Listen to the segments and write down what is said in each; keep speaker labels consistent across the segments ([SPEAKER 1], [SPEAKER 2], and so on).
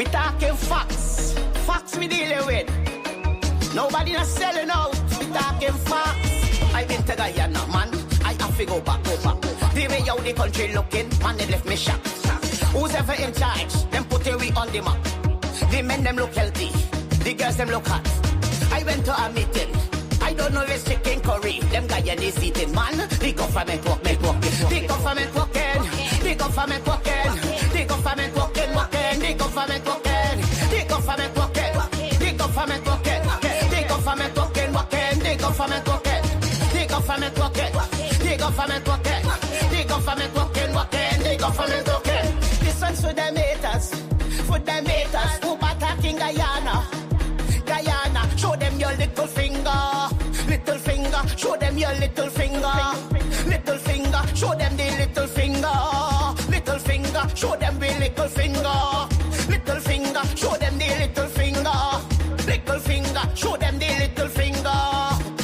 [SPEAKER 1] We talking facts. Facts we dealing with. Nobody not selling out. We talking facts. I been to Guyana, man. I have to go back. The way how the country looking, man, they left me shocked. Who's ever in charge? Them putting we on the map. The men them look healthy. The girls them look hot. I went to a meeting. I don't know if it's chicken curry. Them Guyanese eating, man. The government work. The government working. The government working. The government working. The government working. The government working. The government working. The government working. The government working. The government working. The government working. The government working. The government working. This one's for them haters. For them haters who attacking Guyana. Show them your little finger. Little finger. Show them your little finger. Little finger. Show them the little finger. Little finger. Show them the little finger. Little finger. Show them the little finger. Little finger. Show them the little finger.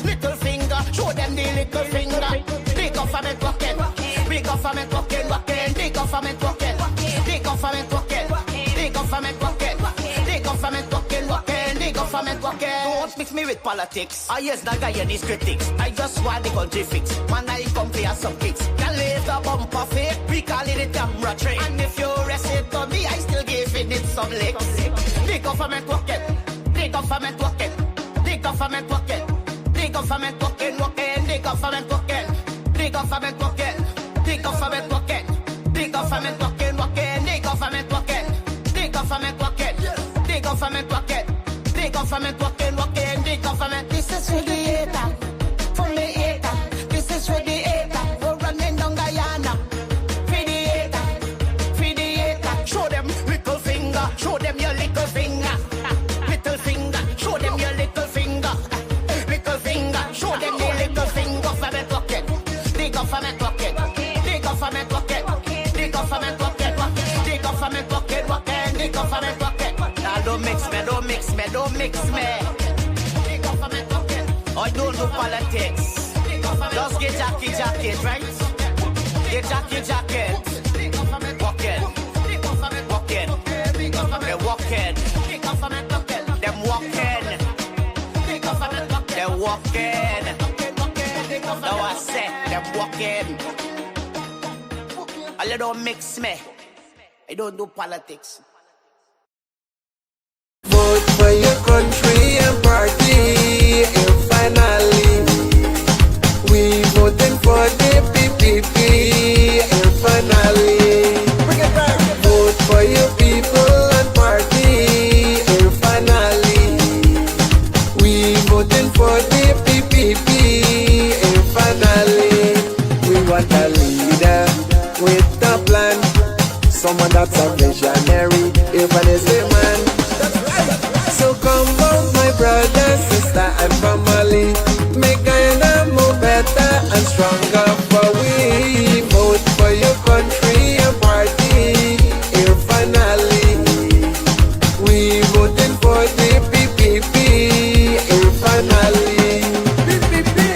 [SPEAKER 1] Little finger. Show them the little finger. The government working. The government working. The government working. The government working. The government working. The government working. The government working. Don't mix me with politics. I yes, the Guyanese critics. I just want the country fixed. Man, I come play some kicks. Can leave the bumper fake. We call it a camera trick. And if you rest it to me, I still giving it some licks. The government working. The government working. The government working. The government working. The government working. The government working. The government working. The government working. The government working. The government working. The government working. The government working. The government. This is for the hater. For the hater. This is for the hater. We're running down Guyana. For the hater. For the hater. Show them little finger. Show them your little finger. Little finger. Show them your little finger. Little finger. Show them your little finger. Government working. The government working. The government working. The government working. The government working. The government working. Now don't mix me. Don't mix me. Don't mix me. I don't do politics. Just get jacket, right? Get jacket. Walking. They're walking. Them walking. They're walking. Now I said them walking. I don't mix me. I don't do politics.
[SPEAKER 2] Vote for your country and party, and finally we voting for the PPP, and finally vote for your people and party, and finally we voting for the PPP, and finally we want a leader with a plan, someone that's a visionary, even as a man. So come on, my brother, sister, and family, make Guyana more better and stronger for we. Vote for your country and party, and finally we voting for the PPP, and finally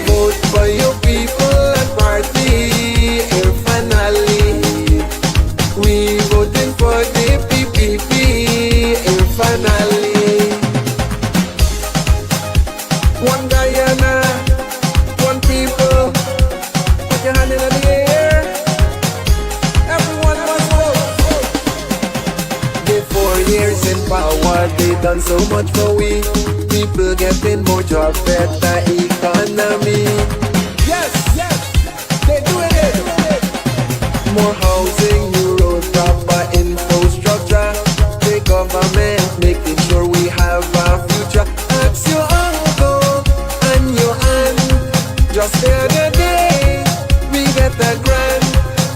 [SPEAKER 2] vote for your people and party, and finally we voting for the PPP, and finally. One Guyana, one people. Put your hand in the air. Everyone must vote. They 4 years in power, they done so much for we. People getting more jobs, better economy. Yes, they doing it. More housing, new road, proper infrastructure. The government making sure we have a future. Ask your uncle and your aunt. Just the other day, we get a grand.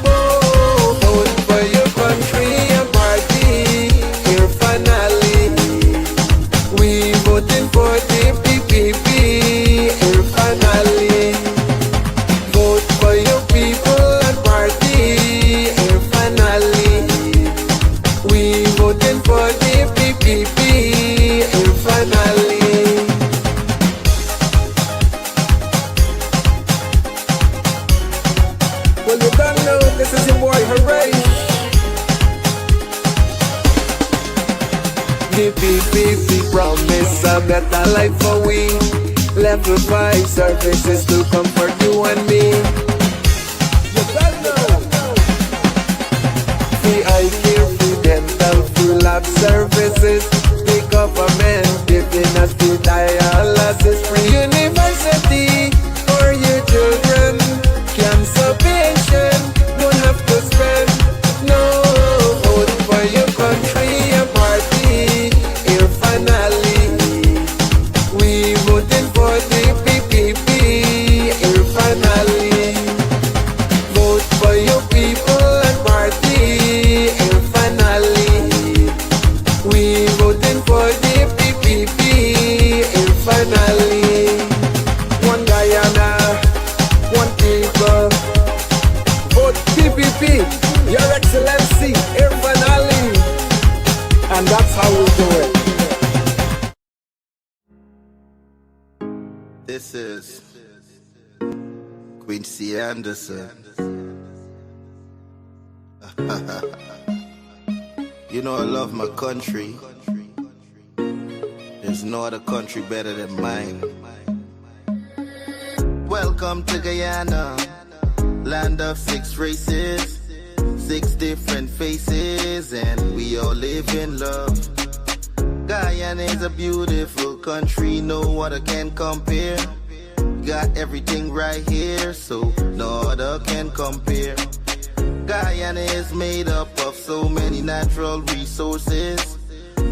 [SPEAKER 2] Oh, vote for your country and party. Here finally, we voting for the PPP. Here finally, vote for your people and party. Here finally, we voting for the PPP. Here finally. Well, you don't know, this is your boy, hooray. The PPP promise a better life for we. Level 5 services to comfort you and me. Free eye care, free dental, free lab services. The government giving us the dialysis. Free university for your children. Cancer patient don't have to spend. No, vote for your country and party. Here finally, we voting for the PPP. Here finally, vote for your people and party. Here finally, we voting for the PPP. Here finally, one Guyana, one people. Vote PPP, Your Excellency, Here finally, and that's how we do it.
[SPEAKER 3] This is Quincy Anderson. You know I love my country. There's no other country better than mine. Welcome to Guyana, land of 6 races, 6 different faces, and we all live in love. Guyana is a beautiful country, no other can compare. Got everything right here, so no other can compare. Guyana is made up of so many natural resources.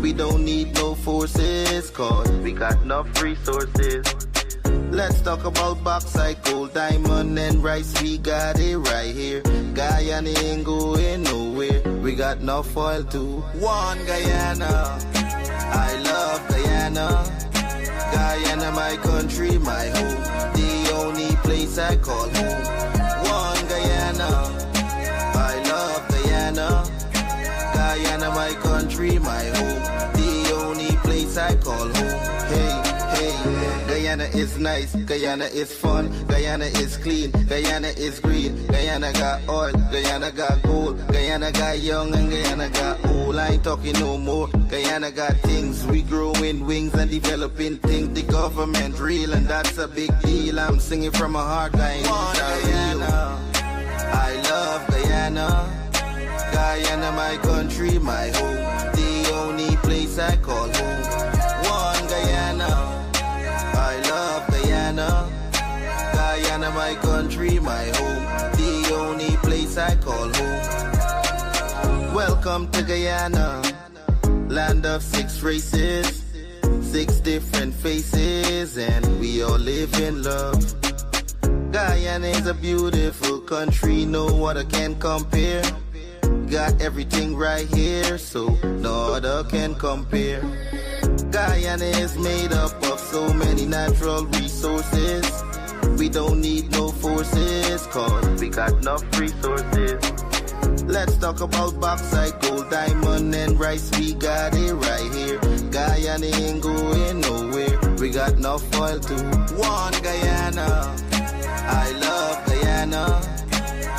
[SPEAKER 3] We don't need no forces, cause we got enough resources. Let's talk about bauxite, gold, diamond, and rice. We got it right here. Guyana ain't going nowhere. We got enough oil too. One Guyana, I love Guyana. Guyana, my country, my home. The only place I call home. One Guyana, I love Guyana. Guyana, my country, my home. The only place I call home. Hey, Guyana is nice, Guyana is fun, Guyana is clean, Guyana is green, Guyana got oil, Guyana got gold, Guyana got young and Guyana got old. I ain't talking no more. Guyana got things, we growing wings and developing things. The government real and that's a big deal. I'm singing from my heart, Guyana. I love Guyana. Guyana, my country, my home. The only place I call home. One Guyana. I love Guyana. Guyana, my country, my home. The only place I call home. Welcome to Guyana, land of 6 races, 6 different faces, and we all live in love. Guyana is a beautiful country, no other can compare. Got everything right here, so no other can compare. Guyana is made up of so many natural resources. We don't need no forces, cause we got enough resources. Let's talk about bauxite, gold, diamond, and rice. We got it right here. Guyana ain't going nowhere. We got enough oil too. One Guyana, I love Guyana.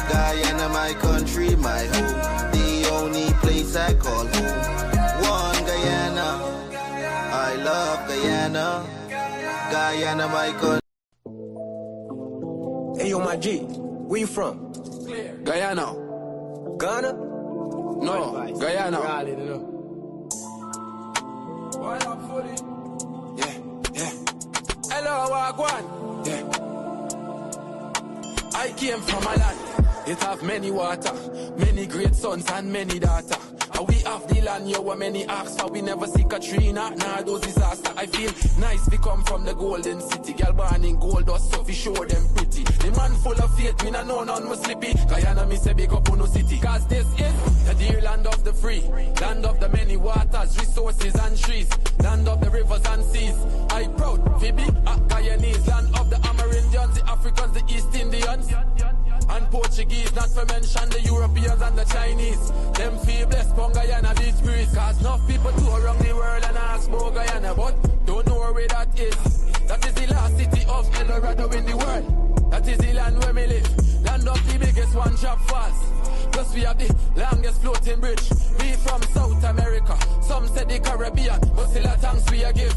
[SPEAKER 3] Guyana, my country, my home. The only place I call home. One Guyana, I love Guyana. Guyana, my country.
[SPEAKER 4] Hey yo, my G, where you from?
[SPEAKER 5] Guyana.
[SPEAKER 4] Ghana?
[SPEAKER 5] No, Guyana. Yeah. Hello, Wagwan. Yeah. I came from a land. It have many water, many great sons and many daughters. We have the land, yo, where many ask for. We never see Katrina, nah, those disaster. I feel nice, we come from the golden city. Girl born in gold dust, so we show them pretty. The man full of faith, me nah know none was slippy. Guyana, me say big up on no city. Cause this is the dear land of the free, land of the many waters, resources and trees, land of the rivers and seas. I proud, Phoebe, Guyanese, land of the Amerindians, the Africans, the East Indians, and Portuguese, not to mention the Europeans and the Chinese. Them feel blessed from Guyana beach breeze. Cause enough people tour around the world and ask about Guyana, but don't know where that is. That is the last city of El Dorado in the world. That is the land where we live. Land of the biggest one drop falls. Plus we have the longest floating bridge. We from South America. Some say the Caribbean. Caribbean, but still a thanks we a give.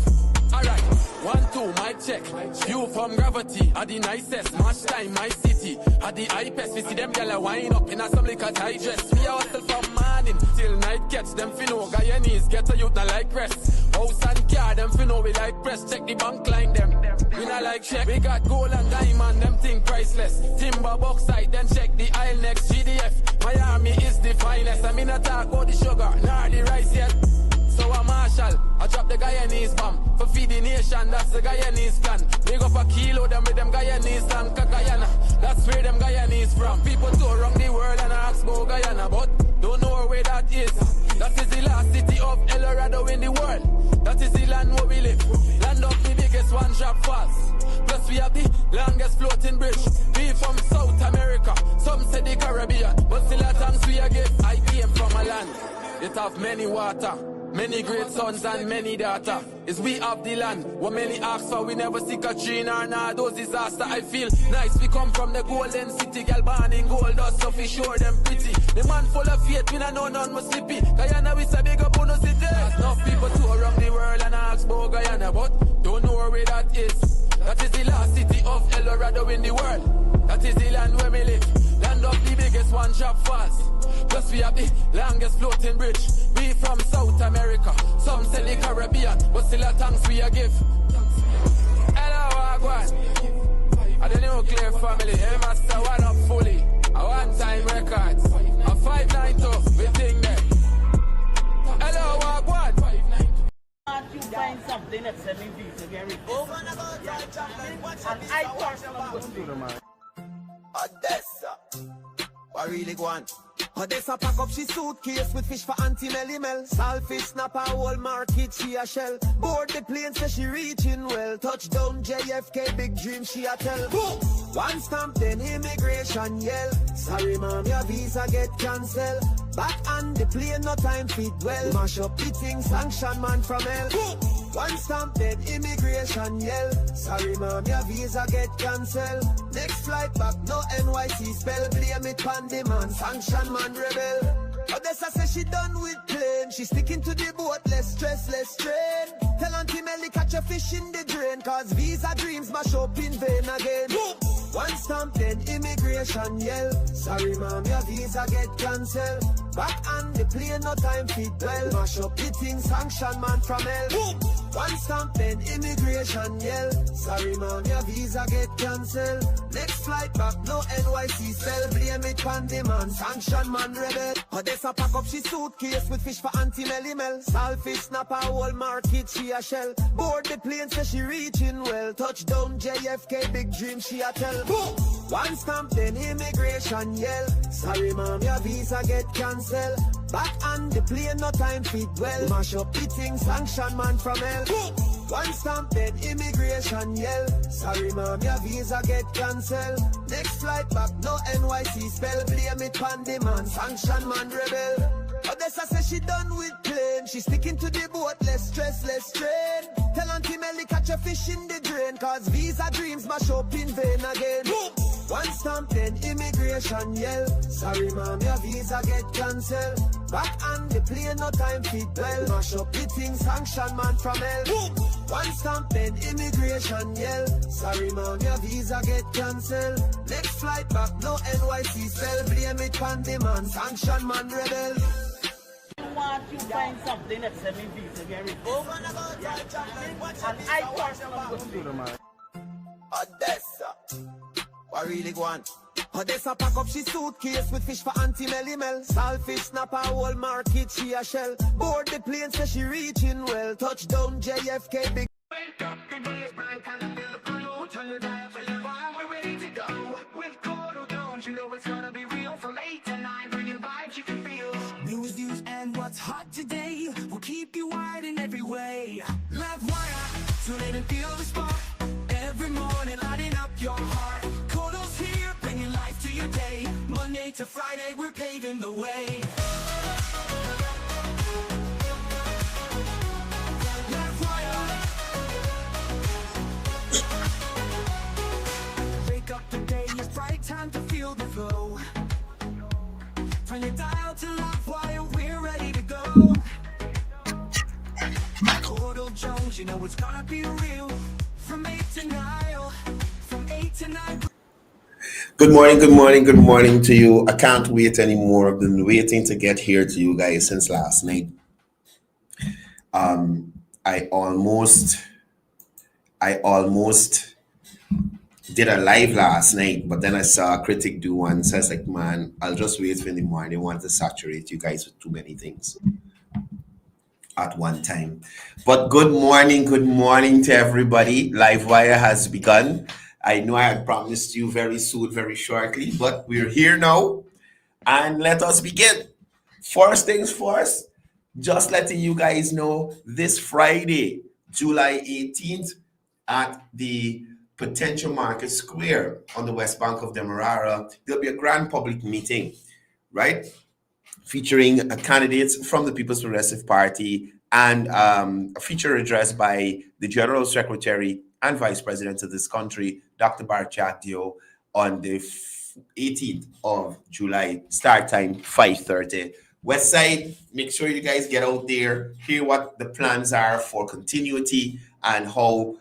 [SPEAKER 5] Alright, 1, 2, mic check. You from Gravity, are the nicest. Match time, my city, are the hypest. We see them gyal wind up in a some liquor tie dress. We hustle from morning till night catch. Them finno Guyanese, get a youth not like rest. House and car, them finno we like press. Check the bank line them. We not like check. We got gold and diamond, them thing priceless. Timber bauxite, then check the aisle next. GDF, Miami is the finest. I mean not talk about the sugar, nor the rice yet. So a Marshall, I drop the Guyanese bomb. For feed the nation, that's the Guyanese plan. Big up a kilo, them with them Guyanese slang. Guyana, that's where them Guyanese from. People tour around the world and ask about Guyana, but don't know where that is. That is the last city of El Dorado in the world. That is the land where we live. Land of the biggest one drop falls. Plus we have the longest floating bridge. We from South America, some say the Caribbean, but still a thanks we a give. I came from a land, it have many water, many great sons and many daughter. Is we have the land, what many ask for, we never see Katrina nor those disaster. I feel nice, we come from the golden city, gal born in gold dust, so we sure them pretty. The man full of faith, we not know none must slippy. Guyana we say big up on the city. Enough people tour around the world and ask about Guyana, but don't know where that is. That is the last city of El Dorado in the world. That is the land where we live. Land of the biggest one drop falls. Plus we have the longest floating bridge. We from South America, some say the Caribbean, but still a thanks we a give. Hello, Wagwan. I the nuclear family, hey master, one up fully. A one-time records, a 592, we think that. Hello, Wagwan.
[SPEAKER 6] You find something that's selling these again. And I personally would do
[SPEAKER 3] Odessa. I really want. Odessa pack up she suitcase with fish for Auntie Melly Mel. Saltfish snap a whole market she a shell. Board the plane say she reaching well. Touchdown JFK big dream she a tell. One stamp then immigration yell. Sorry mom your visa get cancelled. Back on the plane no time fit well. Mash up the thing sanction man from hell. One stamp then immigration yell. Sorry mom your visa get cancelled. Next flight back no NYC spell. Blame it pan the man sanction man rebel. Odessa say she done with plane. She sticking to the boat, less stress, less strain. Tell Auntie Melly catch a fish in the drain. Cause visa dreams mash up in vain again. One stamp then immigration yell. Sorry mom your visa get cancelled. Back on the plane no time fit well. Mash up the thing sanction man from hell. One stamp then immigration yell. Sorry mom your visa get cancelled. Next flight back no NYC spell. Blame it pan the man sanction man rebel. Odessa pack up she suitcase with fish for Auntie Melly Mel. Saltfish snap a whole market she a shell. Board the plane say she reaching well. Touchdown JFK big dream she a tell. One stamp then immigration yell. Sorry mom your visa get cancelled. Back on the plane no time fit well. Mash up the thing sanction man from hell. One stamp then immigration yell. Sorry mom your visa get cancelled. Next flight back no NYC spell. Blame it pan the man sanction man rebel. Odessa say she done with plane. She sticking to the boat, less stress, less strain. Tell Auntie Melly catch a fish in the drain. Cause visa dreams mash up in vain again. One stamp then immigration yell. Sorry mom your visa get cancelled. Back on the plane no time fit well. Mash up the thing sanction man from hell. One stamp then immigration yell. Sorry mom your visa get cancelled. Next flight back no NYC spell. Blame it pan the man sanction man rebel.
[SPEAKER 6] You find something that's selling these again. And I personally would do
[SPEAKER 3] Odessa. I really want. Odessa pack up she suitcase with fish for Auntie Melly Mel. Saltfish snap a whole market she a shell. Board the plane say she reaching well. Touchdown JFK big.
[SPEAKER 7] Wake up, the day is bright and I feel the blue. Turn your dial for your vibe, we're ready to go. With Courdel Jones, you know it's gonna be real. From 8 to 9, bring your vibes you can feel. News, and what's hot today will keep you wired in every way. Livewire, tune in and feel the spark. Every morning lighting up your heart. Courdel's here, bringing life to your day. Monday to Friday, we're paving the way. Wake up, the day is bright, time to feel the flow. Turn your dial to Livewire, we're ready to go. don't you know it's gonna be real? From 8 to 9, from 8 to 9.
[SPEAKER 8] Good morning, good morning, good morning to you. I can't wait anymore. I've been waiting to get here to you guys since last night. I almost did a live last night, but then I saw a critic do one. So I was like, man, I'll just wait for in the morning. I want to saturate you guys with too many things at one time. But good morning to everybody. Livewire has begun. I know I had promised you very soon, very shortly, but we're here now, and let us begin. First things first, just letting you guys know, this Friday, July 18th, at the Potential Market Square on the West Bank of Demerara, there'll be a grand public meeting, right? Featuring candidates from the People's Progressive Party and a feature address by the General Secretary and Vice President of this country, Dr. Barchak Dio, on the 18th of July. Start time 5:30. West Side, make sure you guys get out there, hear what the plans are for continuity and how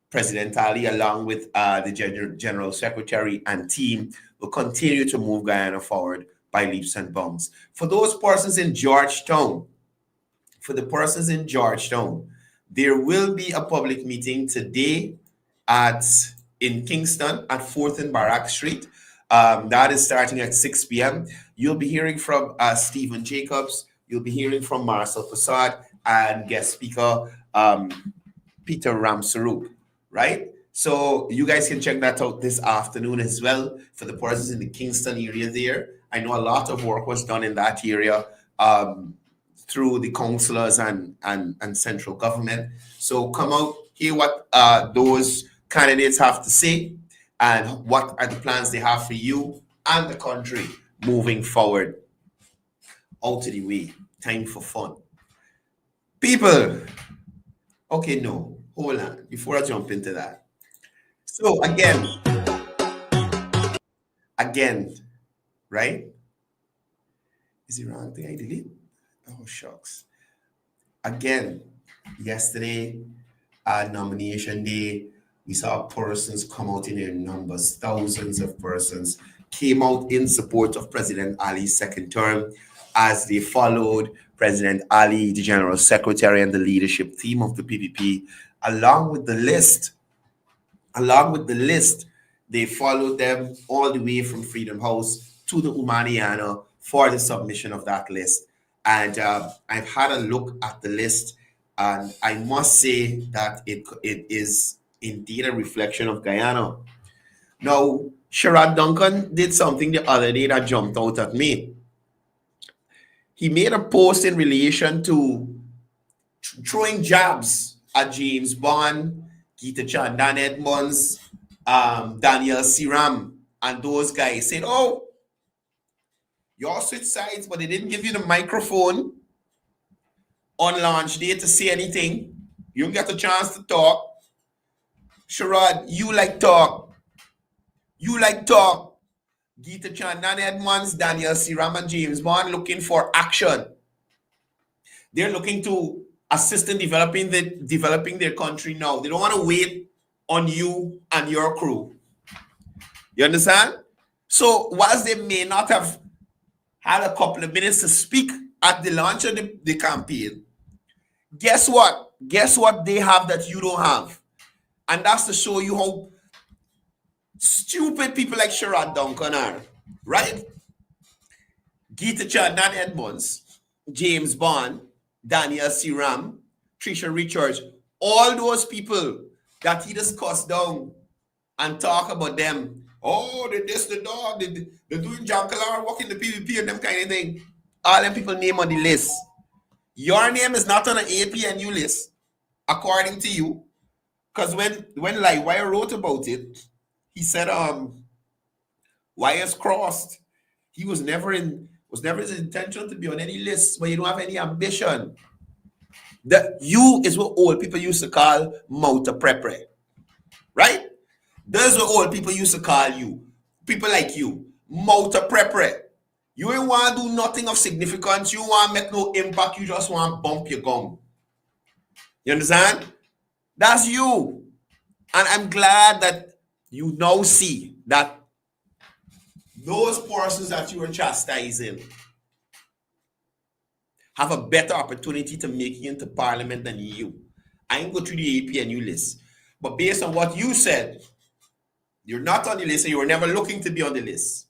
[SPEAKER 8] President Ali, along with the General Secretary and team, will continue to move Guyana forward by leaps and bounds. For those persons in Georgetown, there will be a public meeting today in Kingston at 4th and Barak Street. That is starting at 6 p.m. You'll be hearing from Stephen Jacobs. You'll be hearing from Marcel Prasad and guest speaker Peter Ramsarup, right? So you guys can check that out this afternoon as well for the persons in the Kingston area there. I know a lot of work was done in that area through the councillors and central government. So come out, hear what those candidates have to say and what are the plans they have for you and the country moving forward. Out of the way, time for fun. People, okay, no, hold on, before I jump into that. So again, right? Is it wrong thing I delete? Oh, shucks. Again, yesterday, nomination day, we saw persons come out in their numbers. Thousands of persons came out in support of President Ali's second term as they followed President Ali, the General Secretary, and the leadership team of the PPP, along with the list. They followed them all the way from Freedom House to the Umaniana for the submission of that list. And I've had a look at the list, and I must say that it is indeed a reflection of Guyana. Now, Sherrod Duncan did something the other day that jumped out at me. He made a post in relation to throwing jabs at James Bond, Gita Chan, Dan Edmonds, Daniel Siram, and those guys. Said, oh, you all switch sides, but they didn't give you the microphone on launch day to say anything. You don't get a chance to talk. Sherrod, you like talk. Gita Chan, Dan Edmonds, Daniel Siram, and James Bond looking for action. They're looking to assist in developing their country now. They don't want to wait on you and your crew. You understand? So whilst they may not have had a couple of minutes to speak at the launch of the campaign, guess what? Guess what they have that you don't have? And that's to show you how stupid people like Sherrod Duncan are, right? Gita Chan, Dan Edmonds, James Bond, Daniel Siram, Trisha Richards, all those people that he just cussed down and talk about them. Oh, they this, the dog, they're doing Jankalar, walking the PvP and them kind of thing. All them people name on the list. Your name is not on an APNU list, according to you. Because when Livewire wrote about it, he said wires crossed. He was never his intention to be on any list where you don't have any ambition. That you is what old people used to call mouta prepre. Right? That's what old people used to call you. People like you. Mouta prepre. You ain't want to do nothing of significance. You want to make no impact. You just want to bump your gum. You understand? That's you. And I'm glad that you now see that those persons that you are chastising have a better opportunity to make it into parliament than you. I ain't go through the APNU list. But based on what you said, you're not on the list and you were never looking to be on the list.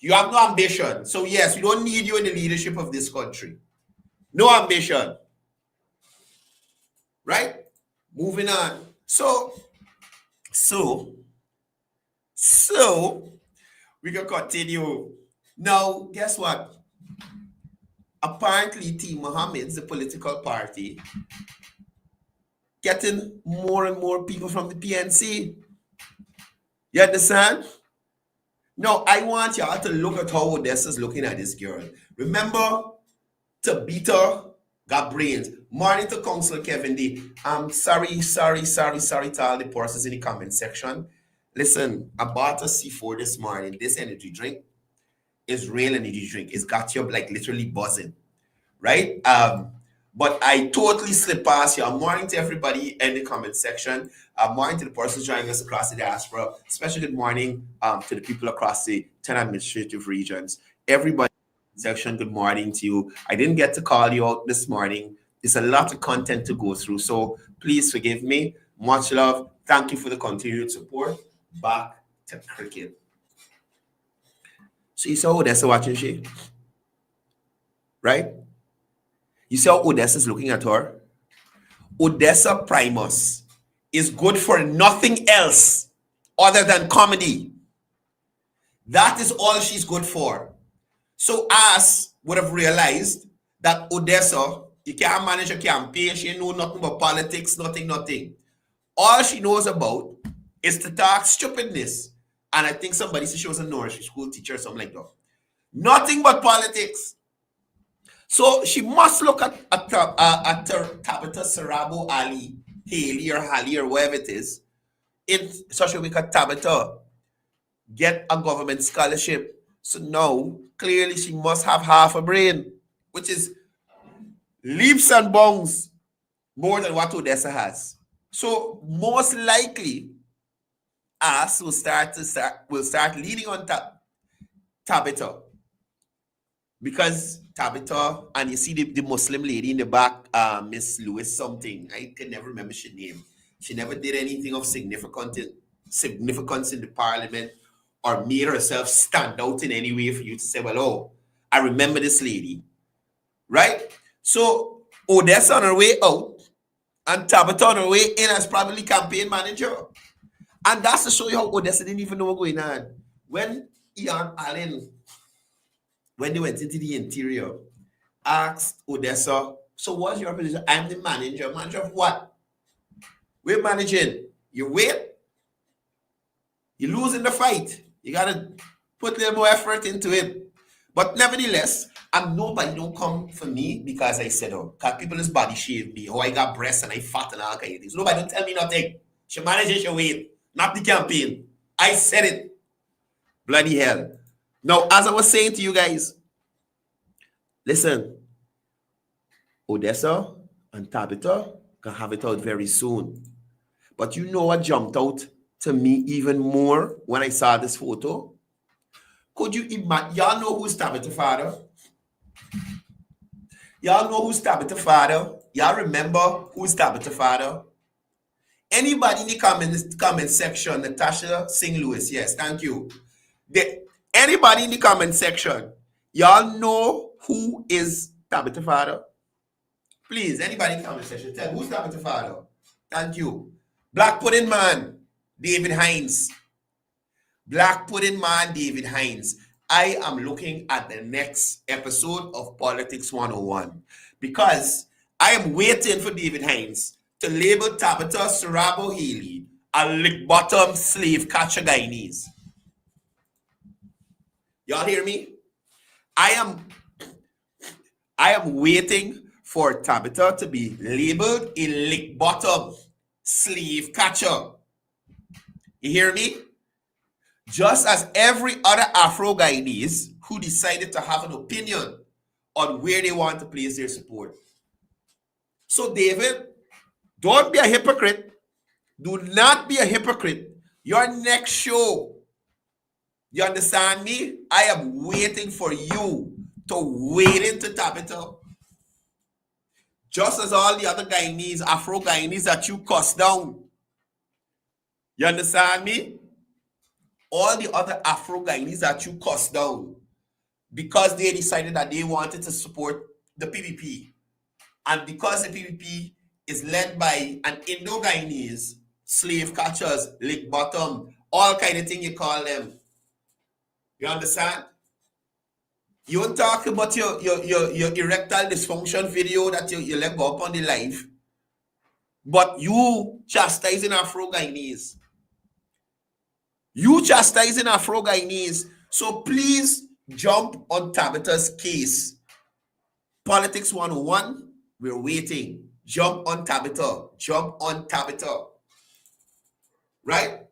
[SPEAKER 8] You have no ambition. So yes, we don't need you in the leadership of this country. No ambition. Right? Moving on. So we can continue. Now, guess what? Apparently, Team Mohammed's the political party getting more and more people from the PNC. You understand? Now, I want y'all to look at how Odessa's looking at this girl. Remember, Tabitha got brains. Morning to Council Kevin D. I'm sorry to all the persons in the comment section. Listen, I bought a C4 this morning. This energy drink is real energy drink. It's got you like literally buzzing, right? But I totally slipped past you. Morning to everybody in the comment section. Morning to the persons joining us across the diaspora. Especially good morning to the people across the 10 administrative regions. Everybody in the section, good morning to you. I didn't get to call you out this morning. It's a lot of content to go through. So please forgive me. Much love. Thank you for the continued support. Back to cricket. So you saw Odessa watching she? Right? You see how Odessa is looking at her? Odessa Primus is good for nothing else other than comedy. That is all she's good for. So us would have realized that Odessa, you can't manage a campaign, she know nothing about politics, nothing. All she knows about is to talk stupidness. And I think somebody said she was a nursery school teacher or something like that. Nothing but politics. So she must look at Tabitha Sarabo Ali, Haley or Halley or whatever it is, in such a way that Tabitha get a government scholarship. So now, clearly she must have half a brain, which is leaps and bounds more than what Odessa has. So most likely, us will start leaning on Tabitha. Because Tabitha, and you see the Muslim lady in the back, Miss Lewis something. I can never remember her name. She never did anything of significance in the parliament or made herself stand out in any way for you to say, well, oh, I remember this lady. Right? So Odessa on her way out and Tabitha on her way in as probably campaign manager. And that's to show you how Odessa didn't even know what was going on. When Ian Allen, when they went into the interior, asked Odessa, so what's your position? I'm the manager. Manager of what? We're managing. You wait. You're losing the fight. You got to put a little more effort into it. But nevertheless, nobody don't come for me because I said, oh, because people is body shave me, oh, I got breasts and I fat and all kind of things. Nobody don't tell me nothing. She manages your weight, not the campaign. I said it. Bloody hell. Now, as I was saying to you guys, listen, Odessa and Tabitha can have it out very soon. But you know what jumped out to me even more when I saw this photo? Could you imagine? Y'all know who's Tabitha's father? Y'all know who's Tabitha's father? Y'all remember who's Tabitha's father? Anybody in the comment section, Natasha Singh Lewis, yes, thank you. Anybody in the comment section, y'all know who is Tabitha's father? Please, anybody in the comment section, tell who's Tabitha's father? Thank you. Black Pudding Man, David Hinds. Black Pudding Man, David Hinds. I am looking at the next episode of Politics 101 because I am waiting for David Hinds to label Tabitha Sarabo Haley a lick-bottom slave catcher Guyanese. Y'all hear me? I am waiting for Tabitha to be labeled a lick-bottom slave catcher. You hear me? Just as every other Afro-Guyanese who decided to have an opinion on where they want to place their support. So, David, Don't be a hypocrite. Do not be a hypocrite. Your next show, you understand me? I am waiting for you to wade into Tabitha. Just as all the other Guyanese, Afro Guyanese that you cuss down. You understand me? All the other Afro Guyanese that you cuss down because they decided that they wanted to support the PPP. And because the PPP is led by an Indo-Guyanese, slave catchers, lick bottom, all kind of thing you call them. You understand? You don't talk about your erectile dysfunction video that you let go up on the live, but you chastising Afro Guyanese. You chastising Afro Guyanese. So please jump on Tabitha's case. Politics 101, we're waiting. Jump on Tabitha. Jump on Tabitha. Right?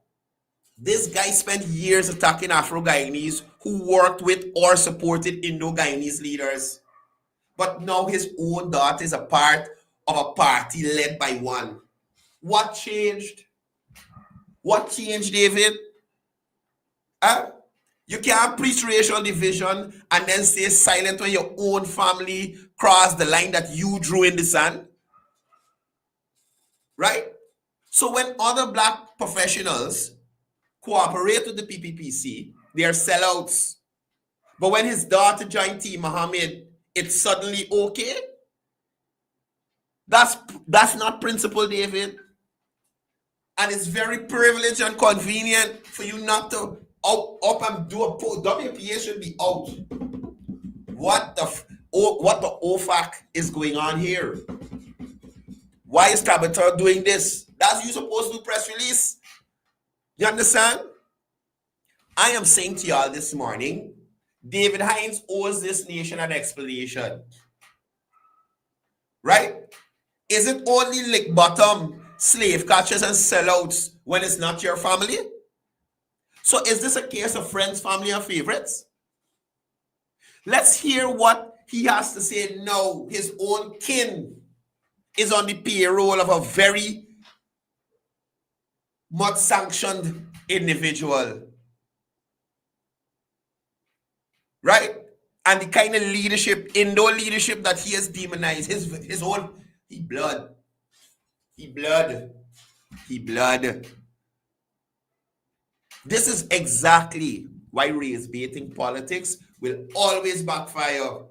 [SPEAKER 8] This guy spent years attacking Afro Guyanese who worked with or supported Indo-Guyanese leaders. But now his own daughter is a part of a party led by one. What changed? What changed, David? You can't preach racial division and then stay silent when your own family crossed the line that you drew in the sand. Right? So when other black professionals cooperate with the PPPC, they are sellouts. But when his daughter joined Team Mohammed, it's suddenly okay? That's not principle, David. And it's very privileged and convenient for you not to up and do a post. WPA should be out. What the OFAC is going on here? Why is Tabitha doing this? That's you supposed to do press release. You understand? I am saying to y'all this morning, David Hinds owes this nation an explanation. Right? Is it only lick bottom, slave catchers, and sellouts when it's not your family? So is this a case of friends, family, and favorites? Let's hear what he has to say now. His own kin is on the payroll of a very much sanctioned individual. Right? And the kind of leadership, Indo leadership that he has demonized, his own, he blood. This is exactly why race-baiting politics will always backfire.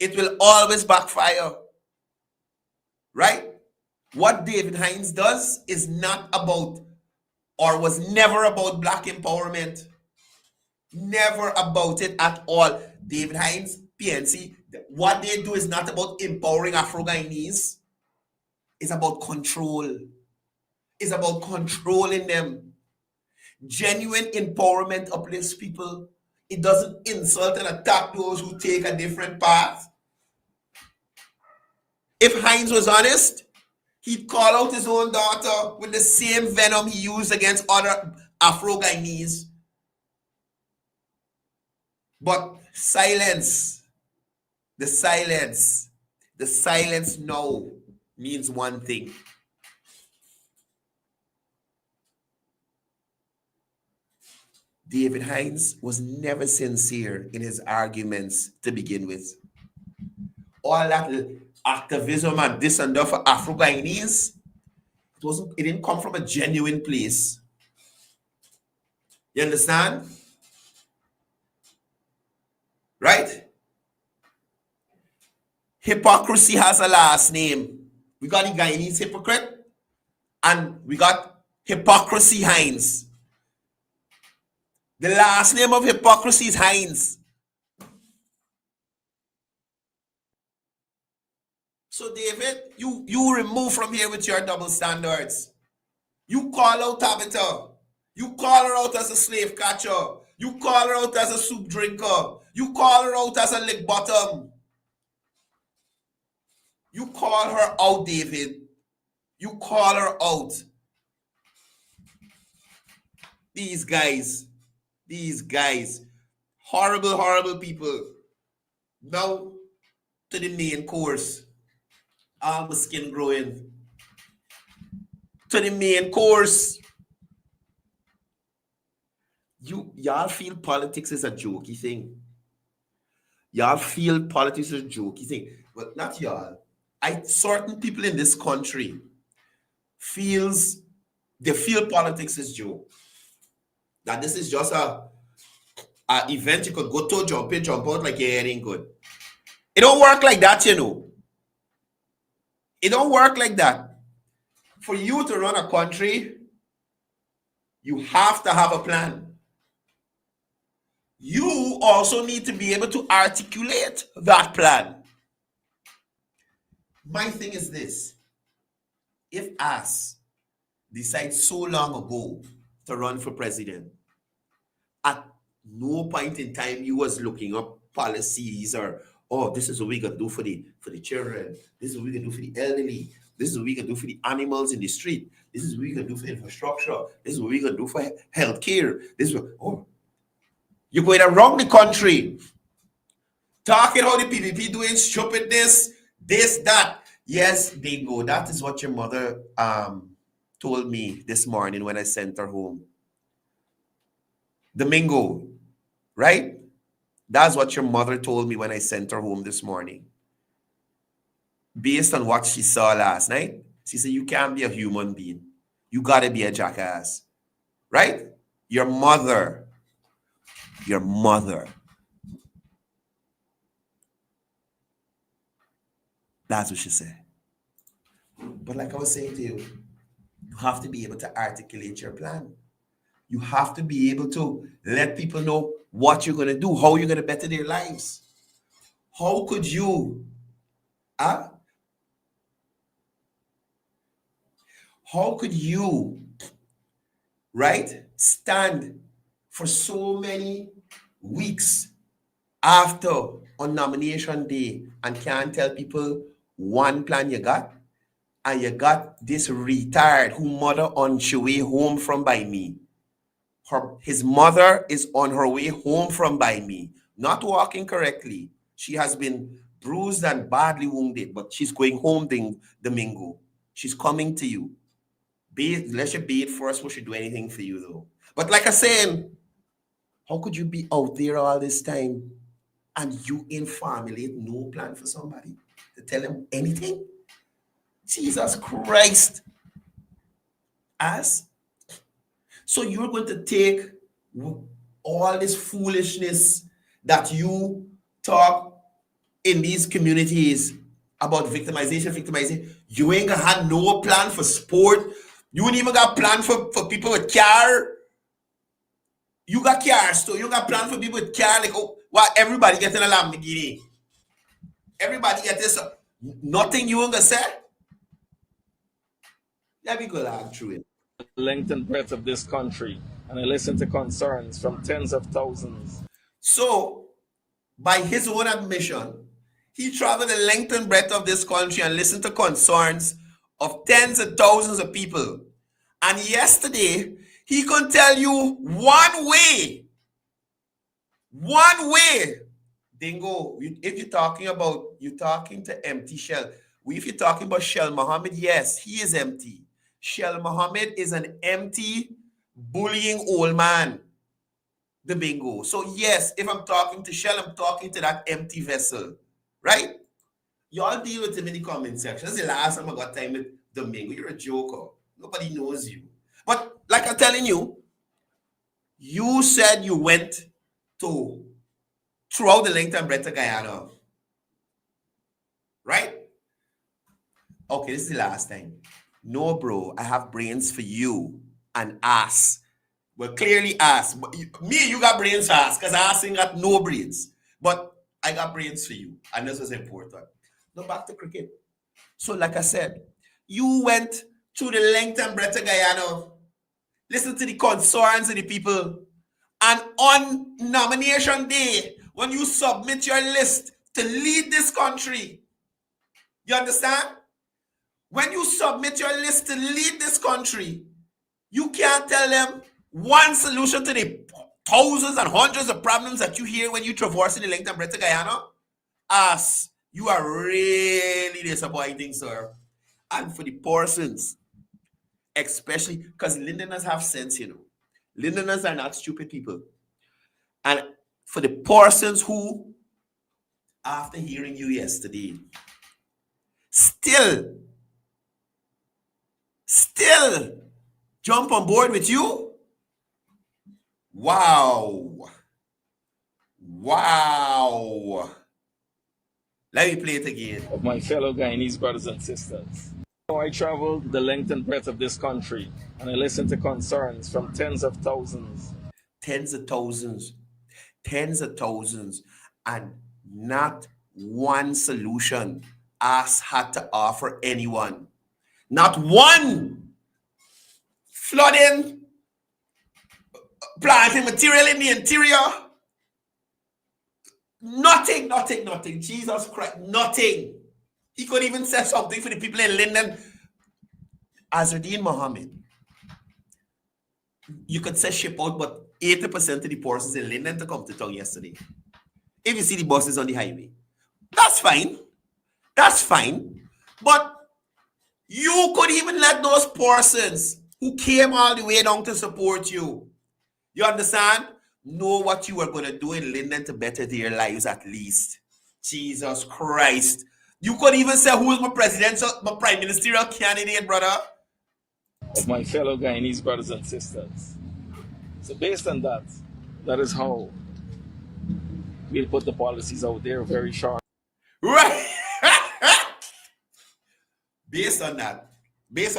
[SPEAKER 8] It will always backfire. Right? What David Hinds does is not about, or was never about, black empowerment. Never about it at all. David Hinds, PNC, what they do is not about empowering Afro-Guyanese. It's about control. It's about controlling them. Genuine empowerment uplifts people. It doesn't insult and attack those who take a different path. If Hinds was honest, he'd call out his own daughter with the same venom he used against other Afro-Guyanese. But silence, the silence now means one thing. David Hinds was never sincere in his arguments to begin with. All that activism and this and that for Afro-Guyanese, it didn't come from a genuine place. You understand? Right? Hypocrisy has a last name. We got the Guyanese hypocrite, and we got hypocrisy Hinds. The last name of hypocrisy is Hinds. So David, you remove from here with your double standards. You call out Tabitha. You call her out as a slave catcher. You call her out as a soup drinker. You call her out as a lick bottom. You call her out, David. You call her out. These guys, horrible, horrible people. Now to the main course. all my skin growing. To the main course. Y'all feel politics is a jokey thing. Y'all feel politics is a jokey thing. But not y'all. Certain people in this country feel politics is joke. That this is just a event you could go to, jump in, jump out like your hair ain't good. It don't work like that, you know. It don't work like that. For you to run a country, you have to have a plan. You also need to be able to articulate that plan. My thing is this. If us decide so long ago to run for president, at no point in time you was looking up policies or, oh, this is what we can do for the children. This is what we can do for the elderly. This is what we can do for the animals in the street. This is what we can do for infrastructure. This is what we can do for healthcare. This is what, you're going around the country talking how the PPP doing stupidness, this, that. Yes, bingo. That is what your mother told me this morning when I sent her home. Domingo, right? That's what your mother told me when I sent her home this morning. Based on what she saw last night, she said, you can't be a human being. You got to be a jackass. Right? Your mother. That's what she said. But like I was saying to you, you have to be able to articulate your plan. You have to be able to let people know what you're going to do, how you're going to better their lives. How could you, how could you, right, stand for so many weeks after on nomination day and can't tell people one plan you got, and you got this retard who mother on her way home from by me. His mother is on her way home from by me, not walking correctly. She has been bruised and badly wounded, but she's going home, Domingo. She's coming to you. Let you be it first before she do anything for you, though. But like I said, how could you be out there all this time and you ain't formulate no plan for somebody to tell them anything? Jesus Christ. So you're going to take all this foolishness that you talk in these communities about victimization. You ain't gonna have no plan for sport. You ain't even got plan for people with car. You got cars too. You got plan for people with car. Like, oh, well, everybody getting a Lamborghini. Everybody get this. Nothing you ain't gonna say. Let me go along through it.
[SPEAKER 9] Length and breadth of this country, and I listen to concerns from tens of thousands.
[SPEAKER 8] So, by his own admission, he traveled the length and breadth of this country and listened to concerns of tens of thousands of people. And yesterday, he could tell you one way. Dingo, if you're talking to empty shell. If you're talking about Shell Muhammad, yes, he is empty. Shell Muhammad is an empty, bullying old man. The bingo. So yes, if I'm talking to Shell, I'm talking to that empty vessel. Right? Y'all deal with him in the comment section. That's the last time I got time with Domingo. You're a joker. Nobody knows you. But like I'm telling you, you said you went to throughout the length and breadth of Guyana. Right? Okay, this is the last time. No, bro, I have brains for you and ass. Well, clearly ass. You got brains for ass because ass ain't got no brains. But I got brains for you. And this was important. Now back to cricket. So like I said, you went through the length and breadth of Guyana. Listen to the concerns of the people. And on nomination day, when you submit your list to lead this country, you understand? When you submit your list to lead this country, you can't tell them one solution to the thousands and hundreds of problems that you hear when you traverse the length and breadth of Guyana. You are really disappointing, sir. And for the persons, especially because Londoners have sense, you know. Londoners are not stupid people. And for the persons who, after hearing you yesterday, still jump on board with you, wow. Let me play it again.
[SPEAKER 9] Of my fellow Guyanese brothers and sisters. I traveled the length and breadth of this country, and I listened to concerns from tens of thousands.
[SPEAKER 8] Tens of thousands, and not one solution us had to offer anyone. Not one. Flooding, planting material in the interior. Nothing. Jesus Christ, nothing. He could even say something for the people in Linden. Azardine Mohammed, you could say ship out, but 80% of the persons in Linden to come to town yesterday. If you see the buses on the highway, that's fine. But you could even let those persons who came all the way down to support you, you understand, know what you are going to do in Linden to better their lives at least. Jesus Christ. You could even say, who is my prime ministerial candidate, brother?
[SPEAKER 9] Of my fellow Guyanese brothers and sisters. So based on that, that is how we'll put the policies out there very short.
[SPEAKER 8] Right. Based on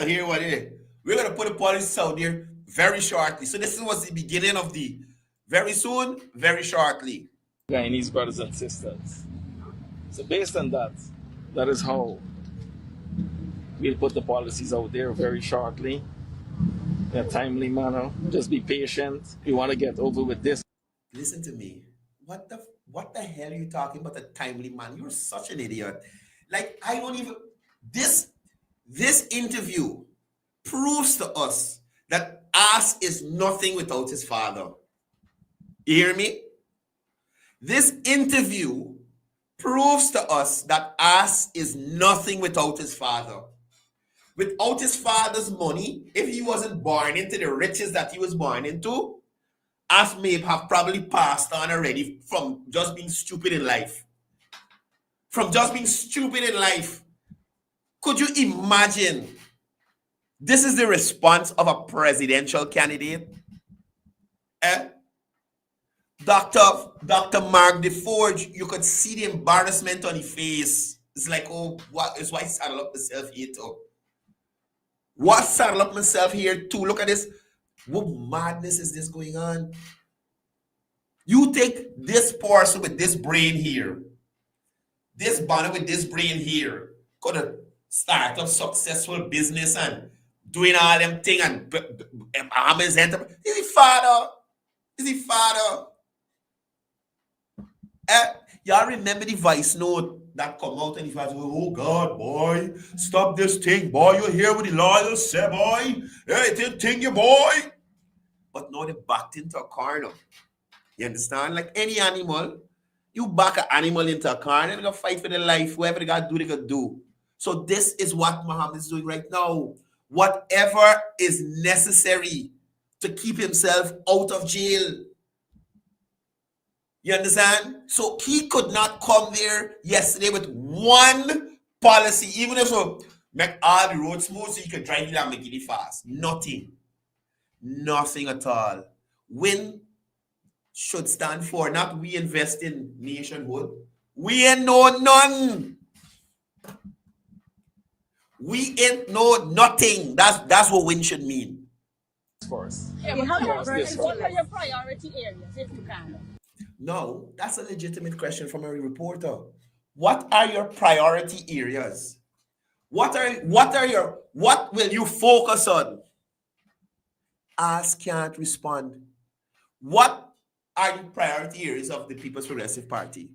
[SPEAKER 8] hearing what it is, we're going to put the policies out there very shortly. So this was the beginning of the very soon, very shortly.
[SPEAKER 9] Guyanese brothers and sisters. So based on that, that is how we'll put the policies out there very shortly in a timely manner. Just be patient. We want to get over with this.
[SPEAKER 8] Listen to me. What the hell are you talking about, a timely manner? You're such an idiot. Like, I don't even... This interview proves to us that As is nothing without his father. You hear me? This interview proves to us that As is nothing without his father. Without his father's money, if he wasn't born into the riches that he was born into, As may have probably passed on already from just being stupid in life. Could you imagine? This is the response of a presidential candidate. Dr. Mark DeForge, you could see the embarrassment on his face. It's like, oh, what is why I saddle up myself here too? What saddle up myself here too? Look at this. What madness is this going on? You take this person with this brain here, this banner with this brain here, could have started a successful business and doing all them thing and his enterprise. Is he father? Y'all remember the voice note that come out and he was, oh God, boy, stop this thing, boy. You hear what the lawyers say, boy? Hey, thing you, boy. But now they backed into a corner. You understand? Like any animal, you back an animal into a corner, they're gonna fight for their life. Whoever they gotta do, they gotta do. So this is what Muhammad is doing right now. Whatever is necessary to keep himself out of jail. You understand? So he could not come there yesterday with one policy, even if so make all the roads smooth so you could drive it and make it fast. Nothing at all. Win should stand for not we invest in nationhood. We ain't know none. We ain't know nothing. That's what win should mean.
[SPEAKER 9] For us.
[SPEAKER 6] Yeah, but what are your priority areas, if you can?
[SPEAKER 8] No, that's a legitimate question from a reporter. What are your priority areas? What will you focus on? As can't respond. What are the priority areas of the People's Progressive Party?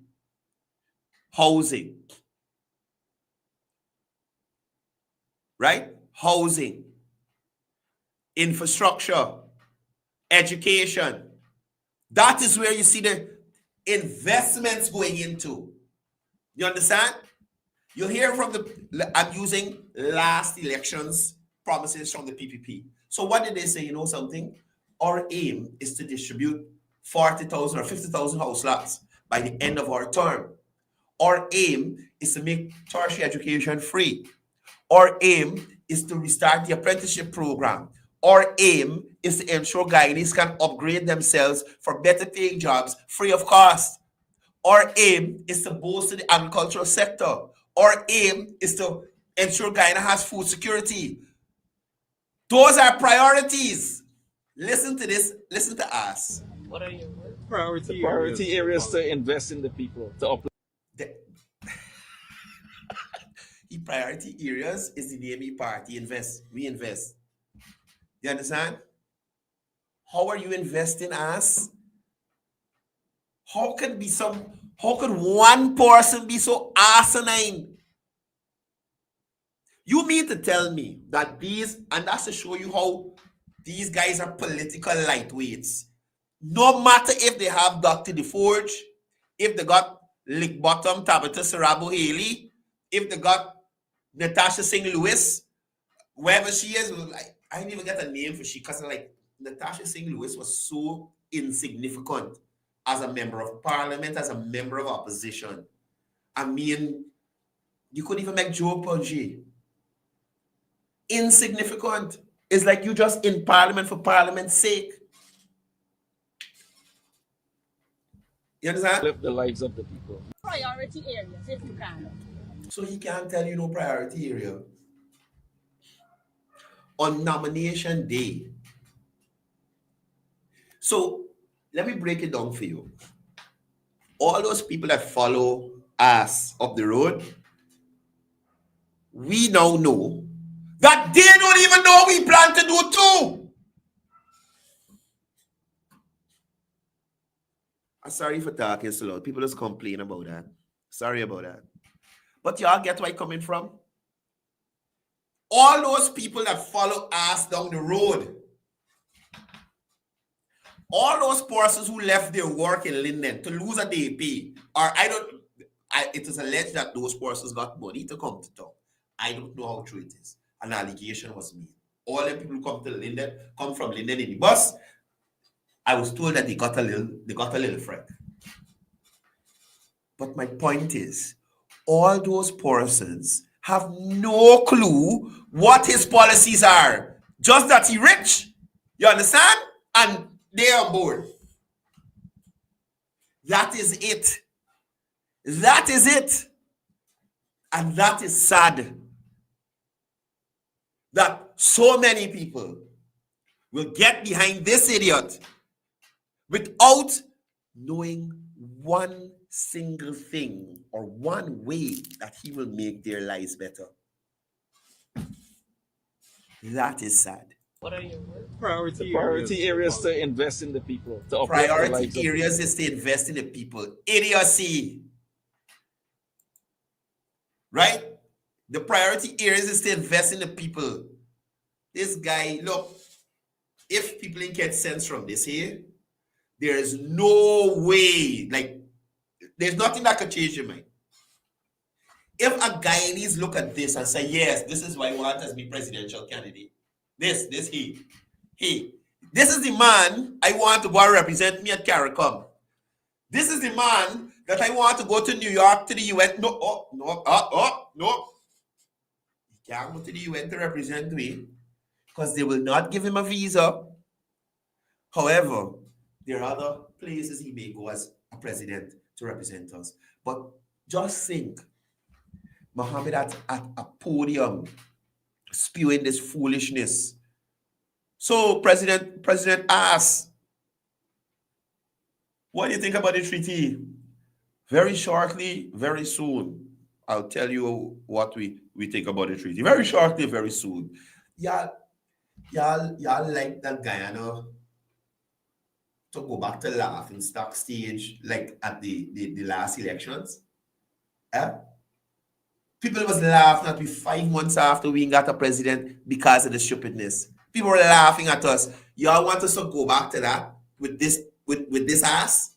[SPEAKER 8] Housing. Right? Housing. Infrastructure. Education. That is where you see the investments going into. You understand? You'll hear from I'm using last elections promises from the PPP. So what did they say? You know something? Our aim is to distribute 40,000 or 50,000 house lots by the end of our term. Our aim is to make tertiary education free. Our aim is to restart the apprenticeship program. Our aim is to ensure Guyanese can upgrade themselves for better paying jobs free of cost. Our aim is to bolster the agricultural sector. Our aim is to ensure Guyana has food security. Those are priorities. Listen to this. Listen to us.
[SPEAKER 6] What are your
[SPEAKER 9] Priority areas to invest in the people, to uplift.
[SPEAKER 8] The priority areas is the name of party. Invest. We invest. You understand? How are you investing us? How could one person be so asinine? You mean to tell me that and that's to show you how these guys are political lightweights. No matter if they have Dr. DeForge, if they got Lick Bottom, Tabitha Sarabo Haley, if they got Natasha Singh Lewis, wherever she is, I didn't even get a name for she, because Natasha Singh Lewis was so insignificant as a member of parliament, as a member of opposition. I mean, you couldn't even make Joe Pudgy. Insignificant. It's like you just in parliament for parliament's sake. You understand?
[SPEAKER 9] Live the lives of the people.
[SPEAKER 6] priority areas, if you can?
[SPEAKER 8] So he can't tell you no priority area. On nomination day. So let me break it down for you. All those people that follow us up the road, we now know that they don't even know we plan to do too. I'm sorry for talking so loud. People just complain about that. Sorry about that. But y'all get where I'm coming from? All those people that follow us down the road, all those persons who left their work in Linden to lose a day pay, or it is alleged that those persons got money to come to town. I don't know how true it is. An allegation was made. All the people who come from Linden in the bus, I was told that they got a little friend. But my point is, all those persons have no clue what his policies are. Just that he rich. You understand? And they're on board. That is it. That is it. And that is sad. That so many people will get behind this idiot without knowing one single thing or one way that he will make their lives better. That is sad.
[SPEAKER 6] What are your
[SPEAKER 9] priority areas to invest in the people? To
[SPEAKER 8] priority areas is to invest in the people. Idiocy. Right? The priority areas is to invest in the people. This guy, look, if people didn't get sense from this here, there is no way, like, there's nothing that could change your mind. If a Guyanese look at this and say, yes, this is why I want as my presidential candidate. This is the man I want to go and represent me at CARICOM. This is the man that I want to go to New York to the UN. No. He can't go to the UN to represent me because they will not give him a visa. However, there are other places he may go as a president to represent us. But just think, Mohammed at a podium spewing this foolishness. So President asks, what do you think about the treaty? Very shortly, very soon, I'll tell you what we think about the treaty. Very shortly, very soon. Y'all like that Guyana to go back to laughing stock stage like at the last elections? People was laughing at me 5 months after we got a president because of the stupidness. People were laughing at us. Y'all want us to go back to that with this ass?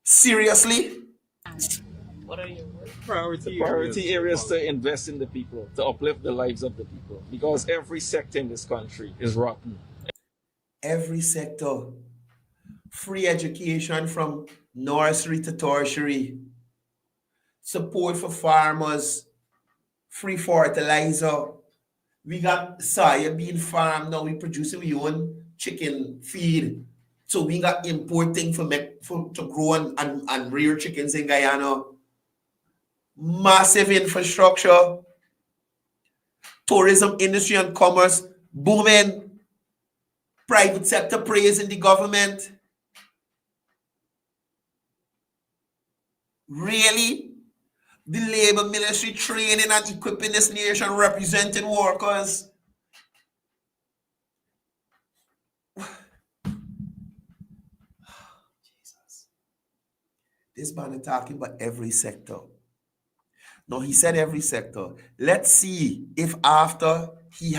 [SPEAKER 8] Seriously?
[SPEAKER 6] What are your
[SPEAKER 9] The priority areas to invest in the people, to uplift the lives of the people, because every sector in this country is rotten.
[SPEAKER 8] Every sector. Free education from nursery to tertiary. Support for farmers. Free fertilizer. We got soya bean farm now. We producing our own chicken feed. So we got importing to grow and rear chickens in Guyana. Massive infrastructure. Tourism industry and commerce booming. Private sector praising the government. Really? The labor ministry training and equipping this nation, representing workers. Jesus. This man is talking about every sector. No, he said every sector. Let's see if after he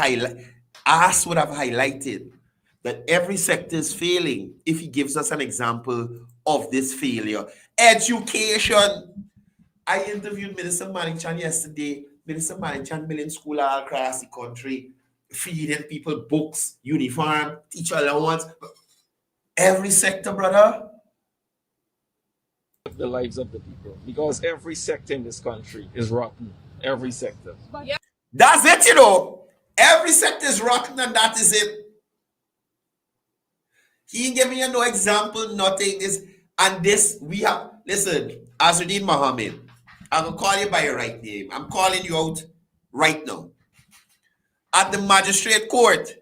[SPEAKER 8] us would have highlighted that every sector is failing, if he gives us an example of this failure. Education. I interviewed Minister Manichan yesterday. Minister Manichan building school all across the country, feeding people books, uniform, teacher allowance. Every sector, brother.
[SPEAKER 9] The lives of the people, because every sector in this country is rotten. Every sector.
[SPEAKER 8] That's it, you know. Every sector is rotten, and that is it. He ain't giving you no example, nothing. This we have. Listen, Azruddin Mohammed, I'm gonna call you by your right name. I'm calling you out right now. At the magistrate court,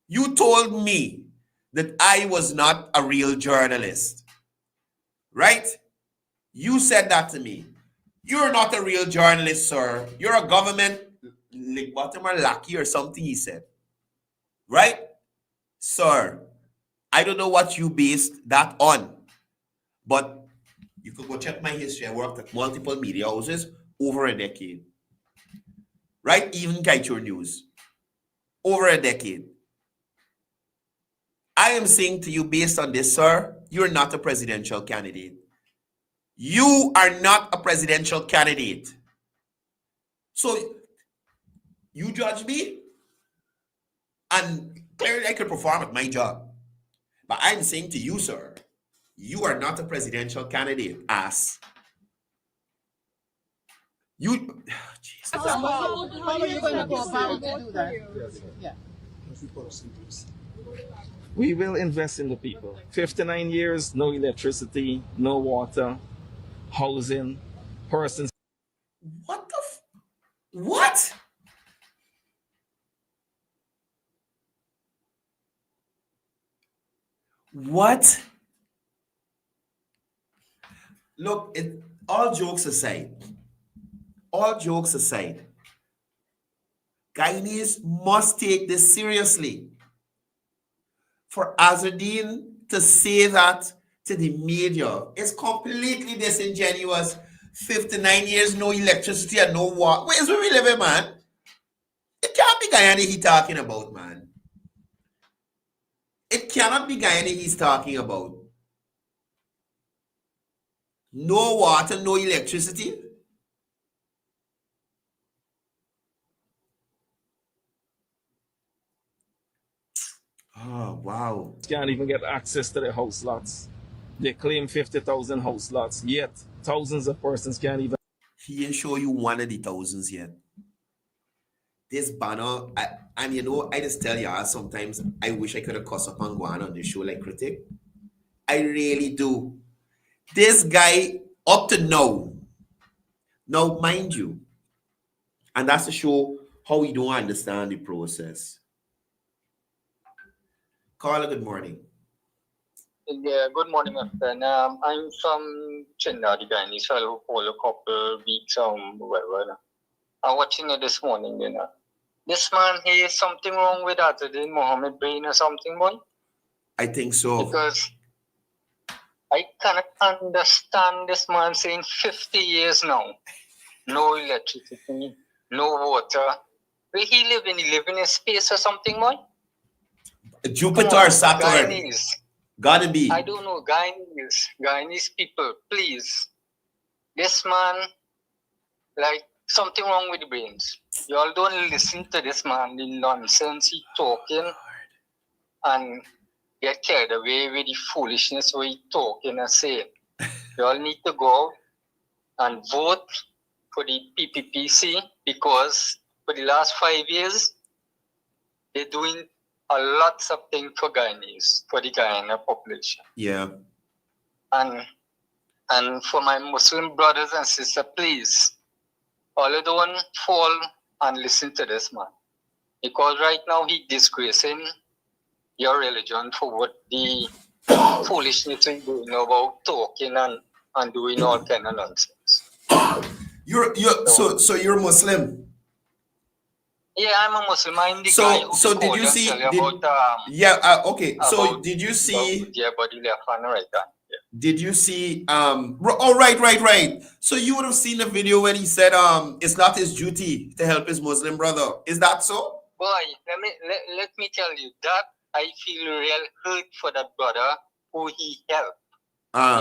[SPEAKER 8] you told me that I was not a real journalist. Right? You said that to me. You're not a real journalist, sir. You're a government lackey or something, he said. Right? Sir, I don't know what you based that on, but you could go check my history. I worked at multiple media houses over a decade. Right? Even Kaichur News. Over a decade. I am saying to you, based on this, sir, you're not a presidential candidate. You are not a presidential candidate. So, you judge me, and clearly I could perform at my job. But I'm saying to you, sir, you are not a presidential candidate, ass. You, Jesus.
[SPEAKER 6] How are you going to go about to do that? Yeah.
[SPEAKER 9] We will invest in the people. 59 years, no electricity, no water, housing, persons.
[SPEAKER 8] What the what? What? Look, all jokes aside, Guyanese must take this seriously. For Azruddin to say that to the media is completely disingenuous. 59 years, no electricity and no water. Where's where we living, man? It can't be Guyana he's talking about, man. It cannot be Guyana he's talking about. No water, no electricity. Oh, wow.
[SPEAKER 9] Can't even get access to the house lots. They claim 50,000 house lots, yet thousands of persons can't even.
[SPEAKER 8] He ain't show you one of the thousands yet. This banner, and you know, I just tell y'all sometimes I wish I could have cussed up on Guan on the show like Critic. I really do. This guy, up to now, mind you, and that's to show how we don't understand the process. Carla, good morning.
[SPEAKER 10] Yeah, good morning, my friend. I'm from Trinidad, Guyanese, so for a couple weeks, whatever. I'm watching it this morning, you know. This man, he is something wrong with Azruddin Mohammed brain or something, boy.
[SPEAKER 8] I think so.
[SPEAKER 10] Because I cannot understand this man saying 50 years now. No electricity, no water. Where he live in? He live in a space or something, boy?
[SPEAKER 8] Jupiter, Saturn.
[SPEAKER 10] Guyanese.
[SPEAKER 8] Gotta be.
[SPEAKER 10] I don't know, Guyanese people, please. This man, like something wrong with the brains. You all don't listen to this man, the nonsense he talking, and get carried away with the foolishness where he talking and saying. You all need to go and vote for the PPPC because for the last 5 years, they're doing a lot of things for Guyanese, for the Guyana population.
[SPEAKER 8] Yeah.
[SPEAKER 10] And for my Muslim brothers and sisters, please, all don't fall and listen to this man. Because right now he's disgracing your religion for what the foolishness he's doing about talking and doing all kind of nonsense.
[SPEAKER 8] So you're Muslim?
[SPEAKER 10] Yeah, I'm a Muslim. I'm the guy who
[SPEAKER 8] so did you see? Okay. So did you see?
[SPEAKER 10] Yeah, body left and right hand. Yeah.
[SPEAKER 8] Did you see? Right. So you would have seen the video when he said, it's not his duty to help his Muslim brother. Is that so?
[SPEAKER 10] Boy, let me tell you that I feel real hurt for that brother who he helped.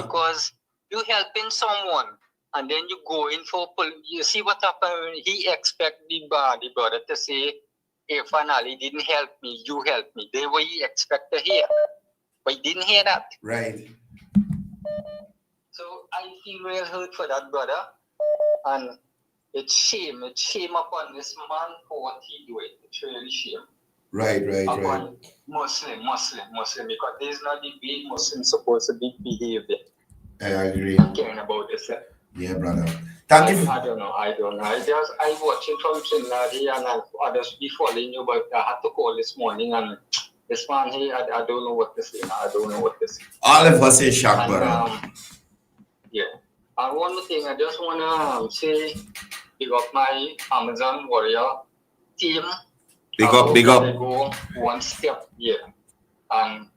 [SPEAKER 10] Because you helping someone and then you go in for you see what happened. He expect the brother to say, if finally didn't help me, you help me. They were he expect to hear. But he didn't hear that.
[SPEAKER 8] Right.
[SPEAKER 10] So I feel real hurt for that brother. And it's shame upon this man for what he doing. It's really shame.
[SPEAKER 8] Right.
[SPEAKER 10] Upon Muslim, because there's not the way Muslim supposed to be behaving.
[SPEAKER 8] I agree.
[SPEAKER 10] I'm caring about this.
[SPEAKER 8] Yeah, brother.
[SPEAKER 10] I don't know. I watch it from Trinidad and others be following you, but I had to call this morning and this man here, I don't know what to say.
[SPEAKER 8] All of us is shocked, brother.
[SPEAKER 10] Yeah. And one more thing, I just want to say, big up my Amazon warrior team.
[SPEAKER 8] Big up.
[SPEAKER 10] They go one step, yeah. And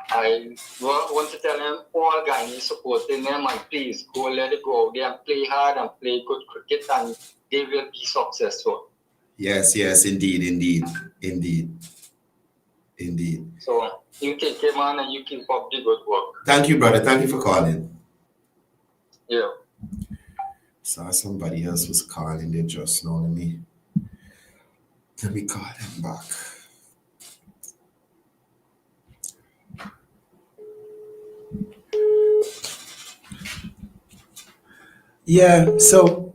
[SPEAKER 10] I want to tell them, all guys supporting them, and please go let it go out there and play hard and play good cricket, and they will be successful.
[SPEAKER 8] Yes, indeed.
[SPEAKER 10] So you take care, man, and you keep up the good work.
[SPEAKER 8] Thank you, brother. Thank you for calling.
[SPEAKER 10] Yeah.
[SPEAKER 8] Saw somebody else was calling there just now. Let me call him back. Yeah, so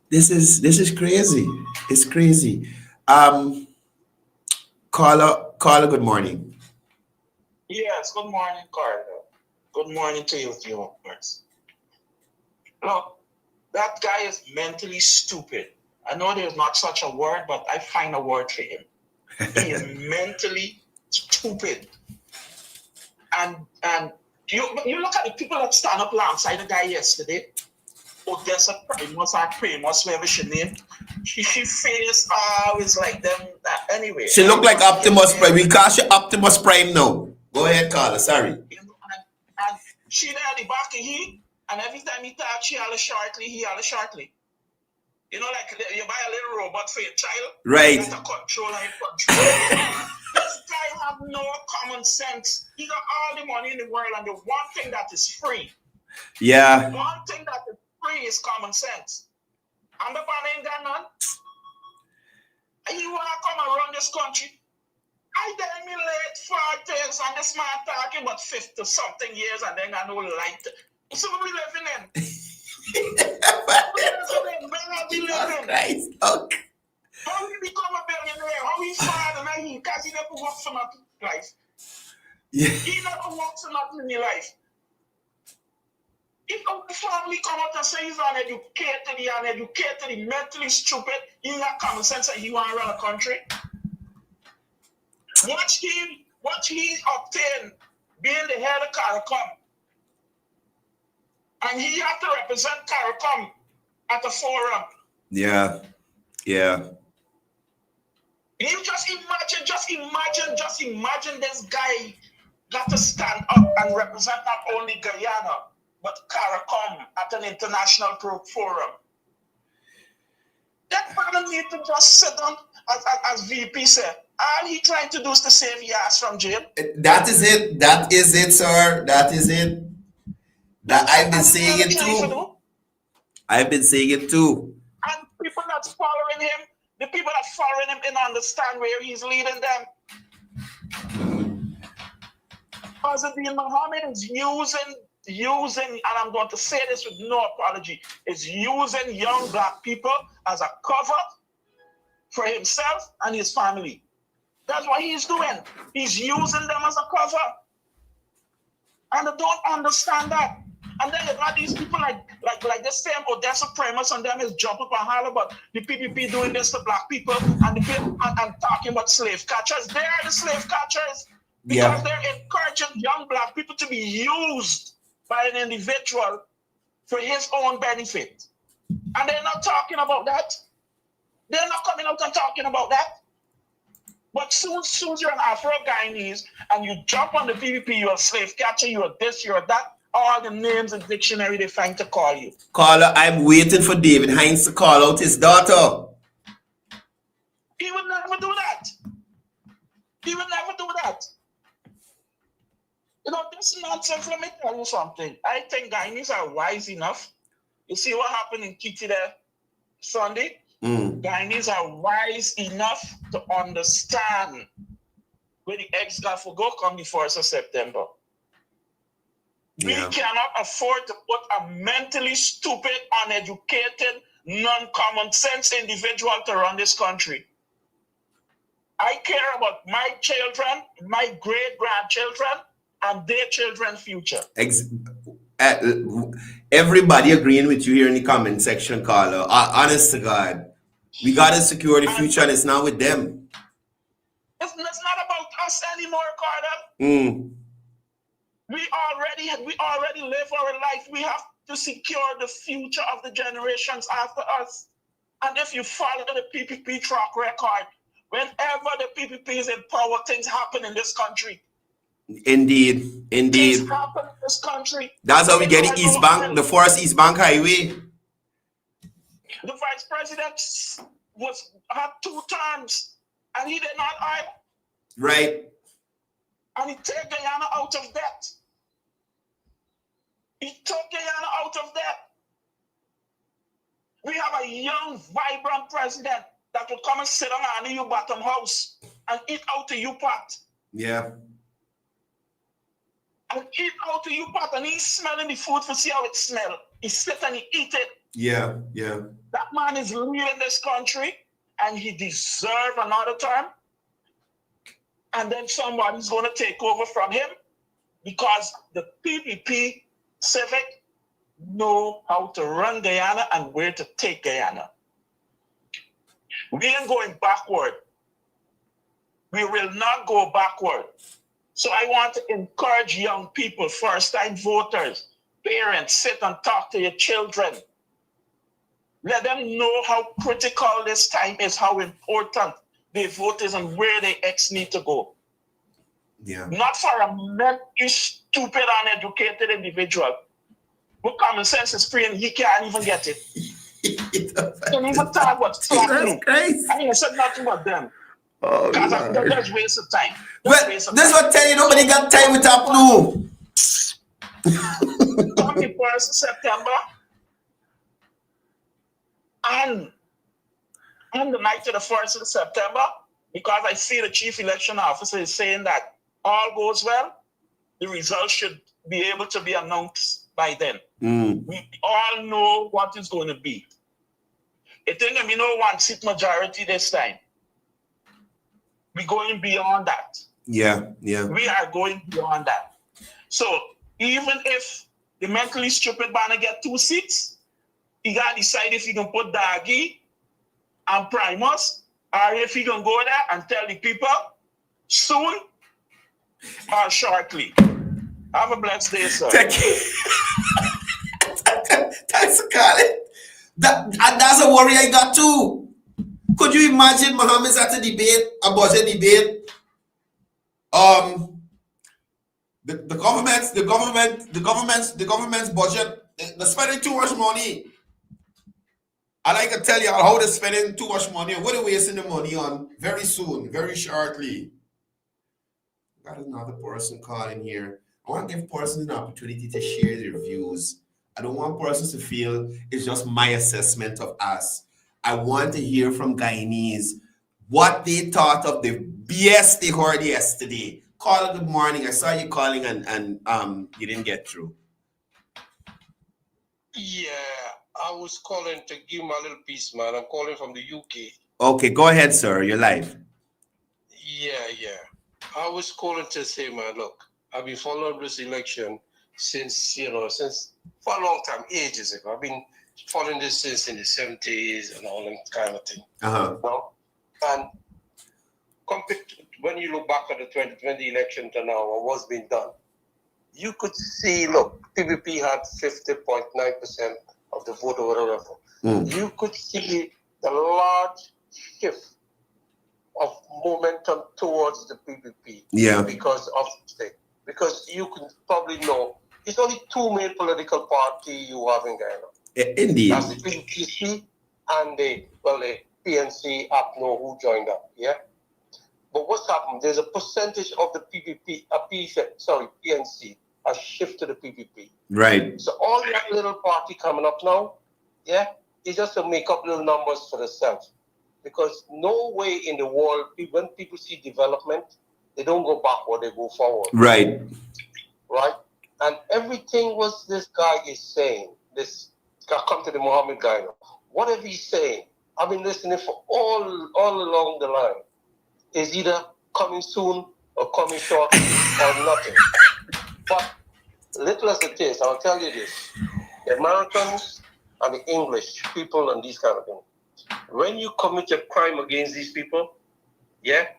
[SPEAKER 8] this is crazy. It's crazy. Caller, good morning.
[SPEAKER 11] Yes, good morning, Courdel. Good morning to you, viewers. Look, that guy is mentally stupid. I know there's not such a word, but I find a word for him. He is mentally stupid. And you look at the people that stand up alongside the guy yesterday. Odessa Primus, whatever she name. She face always like them. Anyway.
[SPEAKER 8] She look like Optimus Prime. We call she Optimus Prime now. Go ahead, Carla. Sorry.
[SPEAKER 11] And she there at the back of he, and every time he talk, he holler shortly. You know, like you buy a little robot for your child.
[SPEAKER 8] Right.
[SPEAKER 11] You have to control and control. This guy have no common sense. He got all the money in the world, and the one thing that is free.
[SPEAKER 8] Yeah.
[SPEAKER 11] One thing that is free is common sense. And the man ain't got none. And you want to come around this country? I tell me late 40s, and this man talking about 50 something years, and then I know light. So we living in.
[SPEAKER 8] Christ, look.
[SPEAKER 11] How he become a billionaire? How he father and he? Because he never worked for nothing in life.
[SPEAKER 8] Yeah.
[SPEAKER 11] He never worked for nothing in his life. If the family come out and say he's uneducated, mentally stupid, he got common sense and he want to run a country. Watch he obtain being the head of CARICOM. And he had to represent CARICOM at the forum.
[SPEAKER 8] Yeah.
[SPEAKER 11] You just imagine this guy got to stand up and represent not only Guyana, but CARICOM at an international forum. That man need to just sit down, as VP said. All he trying to do is to save his ass from jail.
[SPEAKER 8] That is it, sir. That is it. That I've been saying it too.
[SPEAKER 11] And that's following him, the people that following him didn't understand where he's leading them. President Muhammad is using, and I'm going to say this with no apology, is using young black people as a cover for himself and his family. That's what he's doing. He's using them as a cover. And they don't understand that. And then you got these people like this same Odessa premise and them is jumping up and holler about the PPP doing this to black people and the people and talking about slave catchers. They are the slave catchers because they're encouraging young black people to be used by an individual for his own benefit. And they're not talking about that. They're not coming out and talking about that. But soon as you're an Afro-Guyanese and you jump on the PPP, you're a slave catcher, you're this, you're that, all the names in the dictionary they find to call you.
[SPEAKER 8] Caller, I'm waiting for David Hinds to call out his daughter.
[SPEAKER 11] He would never do that. He would never do that. You know, this nonsense, let me tell you something. I think Guyanese are wise enough. You see what happened in Kitty there Sunday? Guyanese are wise enough to understand where the eggs got for go come the 1st of September. We cannot afford to put a mentally stupid, uneducated, non-common sense individual to run this country. I care about my children, my great-grandchildren, and their children's future.
[SPEAKER 8] Everybody agreeing with you here in the comment section, caller. Honest to God. We got to secure the future and it's not with them.
[SPEAKER 11] It's not about us anymore, Courdel. We already live our life. We have to secure the future of the generations after us. And if you follow the PPP track record, whenever the PPP is in power, things happen in this country.
[SPEAKER 8] Indeed.
[SPEAKER 11] Things happen in this country.
[SPEAKER 8] That's how we get the East Bank, the Forest East Bank Highway.
[SPEAKER 11] The vice president had 2 terms and he did not hire.
[SPEAKER 8] Right.
[SPEAKER 11] And he took Guyana out of debt. He took Guyana out of debt. We have a young, vibrant president that will come and sit on your bottom house and eat out of your pot.
[SPEAKER 8] Yeah.
[SPEAKER 11] And eat out of your pot and he's smelling the food to see how it smells. He sit and he eat it.
[SPEAKER 8] Yeah.
[SPEAKER 11] That man is leading this country and he deserves another term. And then somebody's going to take over from him because the PPP Civic know how to run Guyana and where to take Guyana. We ain't going backward. We will not go backward. So I want to encourage young people, first-time voters, parents, sit and talk to your children. Let them know how critical this time is, how important their vote is and where their ex need to go.
[SPEAKER 8] Yeah.
[SPEAKER 11] Not for a mentally stupid, uneducated individual who common sense is free and he can't even get it. Can't even talk about
[SPEAKER 8] That's crazy.
[SPEAKER 11] I ain't said nothing about them.
[SPEAKER 8] Oh,
[SPEAKER 11] that's waste of time.
[SPEAKER 8] Well, this is what tell you nobody got time with up no.
[SPEAKER 11] 21st of September and on the night of the 1st of September, because I see the chief election officer is saying that all goes well, the results should be able to be announced by then. We all know what is going to be. It ain't gonna be no 1-seat majority this time. We're going beyond that.
[SPEAKER 8] Yeah.
[SPEAKER 11] We are going beyond that. So even if the mentally stupid banner get 2 seats, he got to decide if he can put Dagi and Primus, or if he can go there and tell the people soon or shortly. Have a blessed day, sir.
[SPEAKER 8] Thanks, Khaled. That's a worry I got too. Could you imagine Mohammed's at a debate, a budget debate? The government's budget, they're spending too much money. I like to tell you how they're spending too much money and what they're wasting the money on very soon, very shortly. Got another person calling here. I want to give persons an opportunity to share their views. I don't want persons to feel it's just my assessment of us. I want to hear from Guyanese what they thought of the BS they heard yesterday. Caller, good morning. I saw you calling and you didn't get through.
[SPEAKER 12] Yeah, I was calling to give my little piece, man. I'm calling from the UK.
[SPEAKER 8] Okay, go ahead, sir. You're live.
[SPEAKER 12] Yeah. I was calling to say, man, look, I've been following this election since for a long time, ages ago. I've been following this since in the 70s and all that kind of thing.
[SPEAKER 8] Uh-huh.
[SPEAKER 12] You know? And when you look back at the 2020 election to now, what was being done, you could see, look, PPP had 50.9% of the vote or whatever. You could see a large shift of momentum towards the PPP.
[SPEAKER 8] Yeah.
[SPEAKER 12] Because of the state. Because you can probably know, it's only two main political parties you have in Guyana.
[SPEAKER 8] Indeed.
[SPEAKER 12] That's the PPC and the PNC, APNO, who joined up, yeah? But what's happened? There's a percentage of the PNC has shifted to the PPP.
[SPEAKER 8] Right.
[SPEAKER 12] So all that little party coming up now, yeah, is just to make up little numbers for themselves. Because no way in the world, when people see development, they don't go backward, they go forward.
[SPEAKER 8] Right.
[SPEAKER 12] Right? And everything was this guy is saying, this guy come to the Mohammed guy now. Whatever he's saying, I've been listening for all along the line. Is either coming soon or coming short or nothing. But little as it is, I'll tell you this. The Americans and the English people and these kind of things, when you commit a crime against these people, yeah,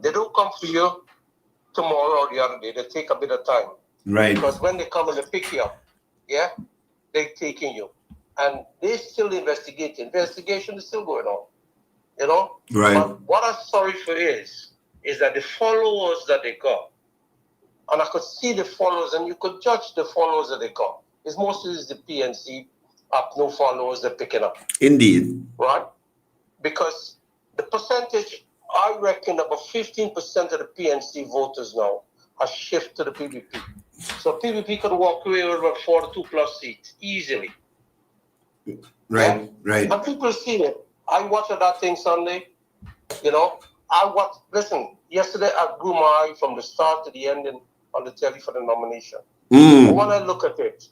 [SPEAKER 12] they don't come for you tomorrow or the other day. They take a bit of time.
[SPEAKER 8] Right.
[SPEAKER 12] Because when they come and they pick you up, yeah, they're taking you. And they're still investigating. Investigation is still going on. You know?
[SPEAKER 8] Right.
[SPEAKER 12] But what I'm sorry for is that the followers that they got, and I could see the followers, and you could judge the followers that they got. It's mostly the PNC, no followers they're picking up.
[SPEAKER 8] Indeed.
[SPEAKER 12] Right? Because the percentage, I reckon about 15% of the PNC voters now have shifted to the PPP. So PPP could walk away with about 42 plus seats easily.
[SPEAKER 8] Right,
[SPEAKER 12] yeah?
[SPEAKER 8] right.
[SPEAKER 12] And people see it. I watched that thing Sunday, you know. Listen, yesterday I grew my eye from the start to the ending on the telly for the nomination. But when I look at it,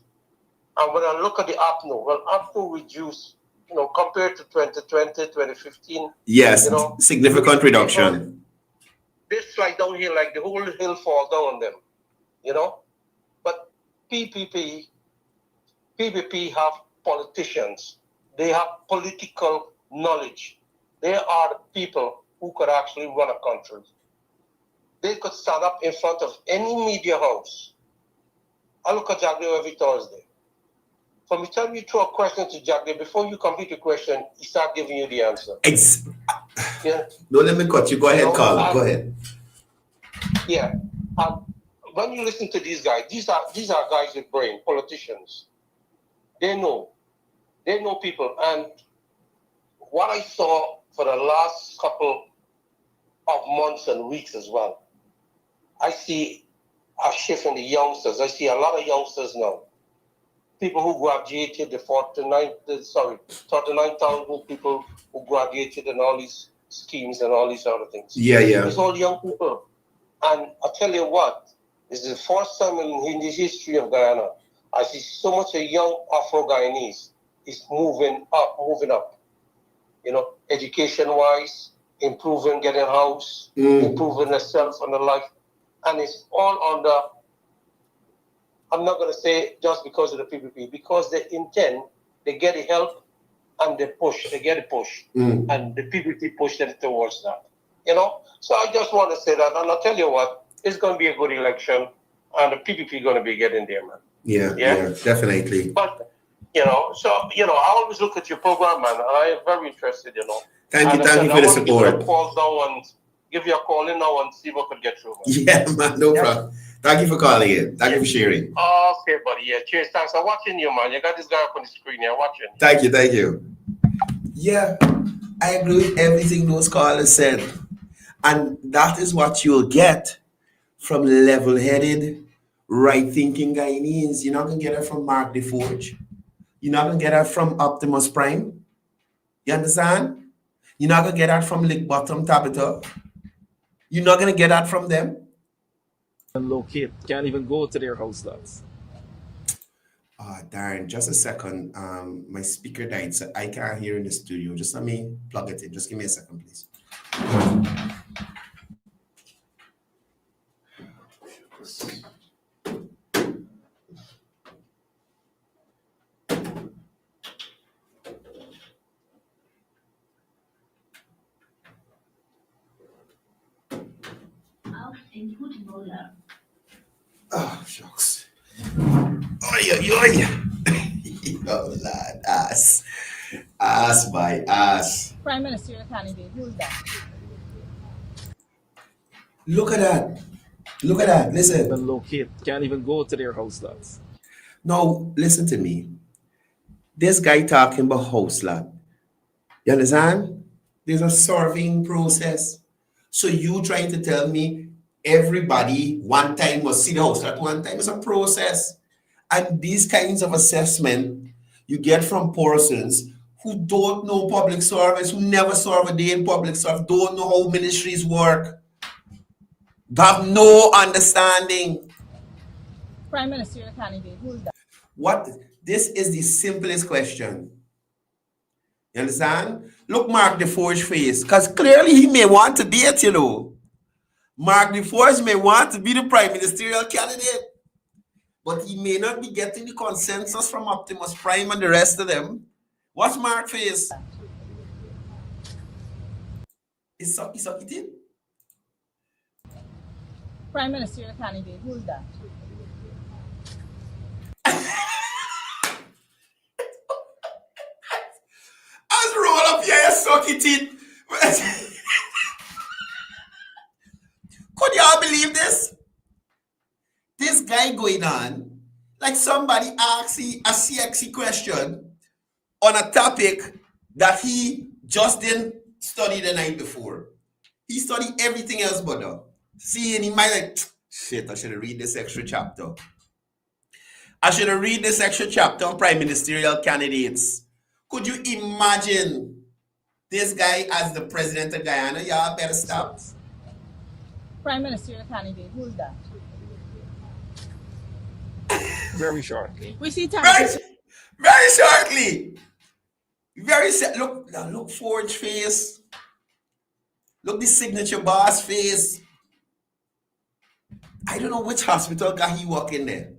[SPEAKER 12] and when I look at the APNO, APNO reduced, you know, compared to 2020, 2015.
[SPEAKER 8] Yes,
[SPEAKER 12] you know,
[SPEAKER 8] significant reduction.
[SPEAKER 12] They slide down here like the whole hill fall down on them, you know. But PPP have politicians. They have political knowledge. They are the people who could actually run a country. They could stand up in front of any media house. I look at Jagdeo every Thursday. From the time you throw a question to Jagdeo, before you complete the question, he start giving you the answer. Yeah.
[SPEAKER 8] Don't let me cut you. Go ahead, Carl. Go ahead.
[SPEAKER 12] Yeah. And when you listen to these guys, these are guys with brain, politicians. They know people. And what I saw for the last couple of months and weeks as well, I see a shift in the youngsters. I see a lot of youngsters now. People who graduated, the 39,000 people who graduated and all these schemes and all these other things.
[SPEAKER 8] Yeah.
[SPEAKER 12] It's all young people. And I tell you what, it's the first time in the history of Guyana, I see so much of young Afro-Guyanese is moving up. You know, education-wise, improving, getting a house, improving themselves and their life. And it's all under, I'm not going to say just because of the PPP, because they intend, they get the help and they get a push. And the PPP push them towards that. You know? So I just want to say that, and I'll tell you what, it's going to be a good election, and the PPP going to be getting there, man.
[SPEAKER 8] Yeah, definitely.
[SPEAKER 12] But, you know, so, you know, I always look at your program, man, and I am very interested, you know.
[SPEAKER 8] Thank you for the support.
[SPEAKER 12] Give you a call in now and see what could get through, man.
[SPEAKER 8] Yeah, man, no problem. Thank you for calling in. Thank you for sharing.
[SPEAKER 12] Okay, buddy. Yeah, cheers. Thanks. I'm watching you, man. You got this guy up on the screen here. Watching.
[SPEAKER 8] Thank you. Yeah, I agree with everything those callers said. And that is what you'll get from level-headed, right-thinking Guyanese. You're not going to get it from Mark DeForge. You're not going to get it from Optimus Prime. You understand? You're not gonna get that from Lick Bottom Tabitha. You're not gonna get that from them.
[SPEAKER 9] And locate, can't even go to their house lots.
[SPEAKER 8] Darren, just a second. My speaker died, so I can't hear in the studio. Just let me plug it in. Just give me a second, please. Oh, shucks. Oi. Oh, Lord, ass. Ass by ass.
[SPEAKER 6] Prime Ministerial candidate, who's that?
[SPEAKER 8] Look at that. Look at that. Listen.
[SPEAKER 9] And locate, can't even go to their house lots.
[SPEAKER 8] No, listen to me. This guy talking about house lot. You understand? There's a serving process. So you trying to tell me everybody one time must see the house lot one time? It's a process. And these kinds of assessment you get from persons who don't know public service, who never serve a day in public service, don't know how ministries work, have no understanding.
[SPEAKER 6] Prime Ministerial candidate, who's that?
[SPEAKER 8] What? This is the simplest question. You understand? Look Mark DeForge's face, because clearly he may want to date, you know. Mark DeForge may want to be the prime ministerial candidate, but he may not be getting the consensus from Optimus Prime and the rest of them. What's Mark's face? It's it.
[SPEAKER 6] Prime Ministerial candidate, who's that?
[SPEAKER 8] As roll up here, you suck it in. Could y'all believe this? This guy going on, like somebody asks a CXC question on a topic that he just didn't study the night before. He studied everything else but now. See, and he might like, shit, I should have read this extra chapter. I should have read this extra chapter on prime ministerial candidates. Could you imagine this guy as the president of Guyana? Y'all better stop.
[SPEAKER 6] Prime Ministerial candidate, who's that?
[SPEAKER 9] Very shortly.
[SPEAKER 6] We see time.
[SPEAKER 8] Very shortly. Look Forge face. Look the signature boss face. I don't know which hospital got he walk in there.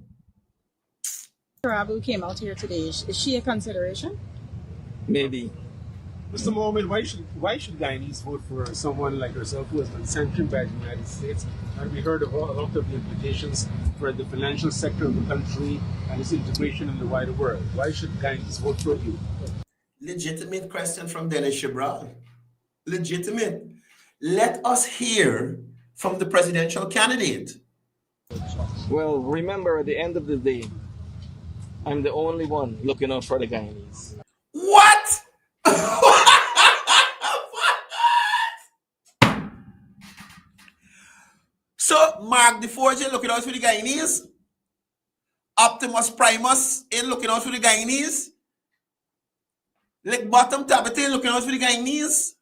[SPEAKER 13] Abu came out here today. Is she a consideration?
[SPEAKER 9] Maybe.
[SPEAKER 14] Mr. Mohammed, why should Guyanese vote for someone like herself who has been sanctioned by the United States? And we heard of a lot of the implications for the financial sector of the country and its integration in the wider world. Why should Guyanese vote for you?
[SPEAKER 8] Legitimate question from Dennis Shibral. Legitimate. Let us hear from the presidential candidate.
[SPEAKER 9] Well, remember, at the end of the day, I'm the only one looking out for the Guyanese.
[SPEAKER 8] What? So, Mark DeForge ain't looking out for the Guyanese? Optimus Primus ain't looking out for the Guyanese? Lick Bottom Tabitha ain't looking out for the Guyanese?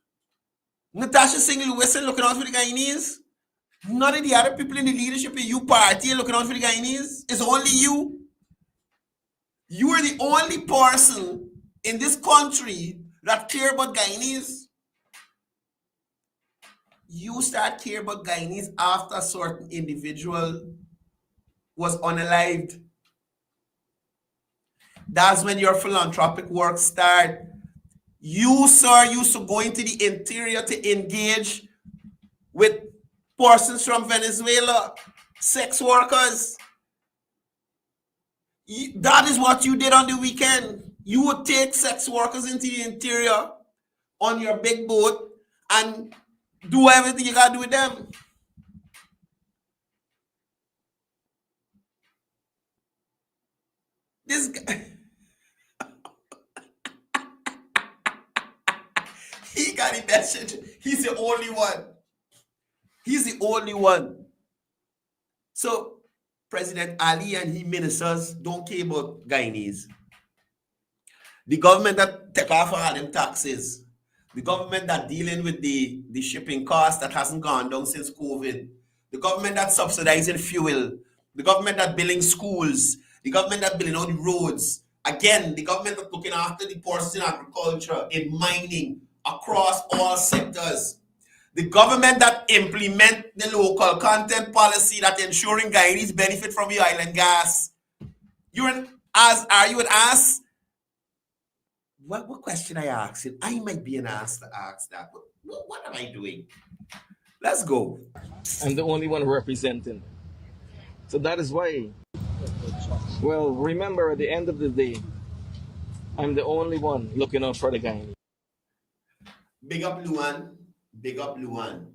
[SPEAKER 8] Natasha Singh-Lewis ain't looking out for the Guyanese? None of the other people in the leadership in your party ain't looking out for the Guyanese? It's only you. You are the only person in this country that care about Guyanese. You start care about Guyanese after a certain individual was unalived. That's when your philanthropic work start. You, sir, used to go into the interior to engage with persons from Venezuela, sex workers. That is what you did on the weekend. You would take sex workers into the interior on your big boat and do everything you gotta do with them. This guy, he got the message. He's the only one. He's the only one. So President Ali and his ministers don't care about Guyanese. The government that take off all them taxes. The government that dealing with the shipping cost that hasn't gone down since COVID. The government that subsidizing fuel. The government that building schools. The government that building all the roads. Again, the government that looking after the poorest in agriculture, in mining, across all sectors. The government that implement the local content policy that ensuring Guyanese benefit from the island gas. Are you an ass? What question I asked? I might be an ass to ask that. What am I doing? Let's go.
[SPEAKER 9] I'm the only one representing. So that is why. Well, remember, at the end of the day, I'm the only one looking out for the Guyanese.
[SPEAKER 8] Big up Luan. Big up Luan.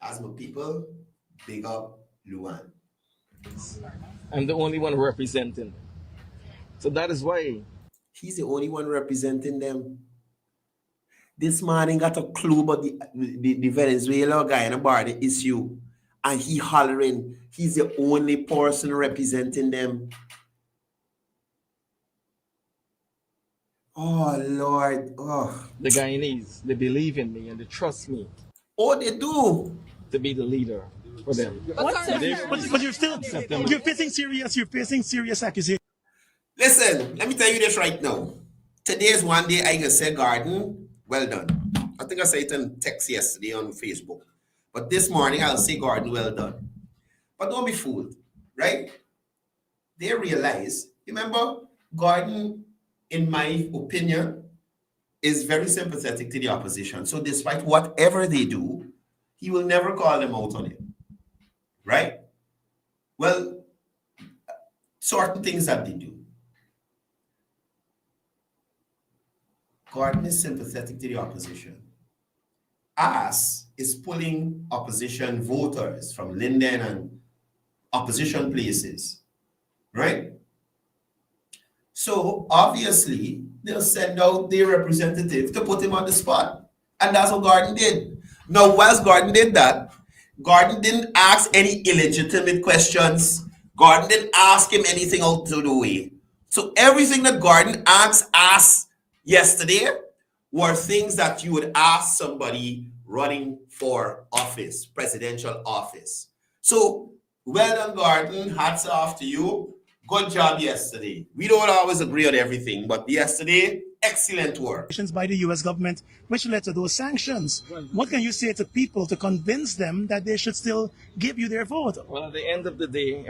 [SPEAKER 8] As my people, big up Luan.
[SPEAKER 9] I'm the only one representing. So that is why.
[SPEAKER 8] He's the only one representing them. This man ain't got a clue about the Venezuela guy in a bar, the issue. And he hollering. He's the only person representing them. Oh, Lord. Oh.
[SPEAKER 9] The Guyanese, they believe in me and they trust me.
[SPEAKER 8] Oh, they do.
[SPEAKER 9] To be the leader for them.
[SPEAKER 15] But you're facing serious accusations.
[SPEAKER 8] Listen, let me tell you this right now. Today is one day I can say, Garden, well done. I think I said it in text yesterday on Facebook. But this morning I'll say, Garden, well done. But don't be fooled, right? They realize, remember, Garden, in my opinion, is very sympathetic to the opposition. So despite whatever they do, he will never call them out on it, right? Well, certain things that they do. Gordon is sympathetic to the opposition. AS is pulling opposition voters from Linden and opposition places, right? So obviously, they'll send out their representative to put him on the spot. And that's what Gordon did. Now, whilst Gordon did that, Gordon didn't ask any illegitimate questions. Gordon didn't ask him anything out of the way. So everything that Gordon asked yesterday were things that you would ask somebody running for office, presidential office. So, well done, Gordon. Hats off to you. Good job yesterday. We don't always agree on everything, but yesterday, excellent work.
[SPEAKER 15] By the U.S. government, which led to those sanctions. What can you say to people to convince them that they should still give you their vote?
[SPEAKER 9] Well, at the end of the day,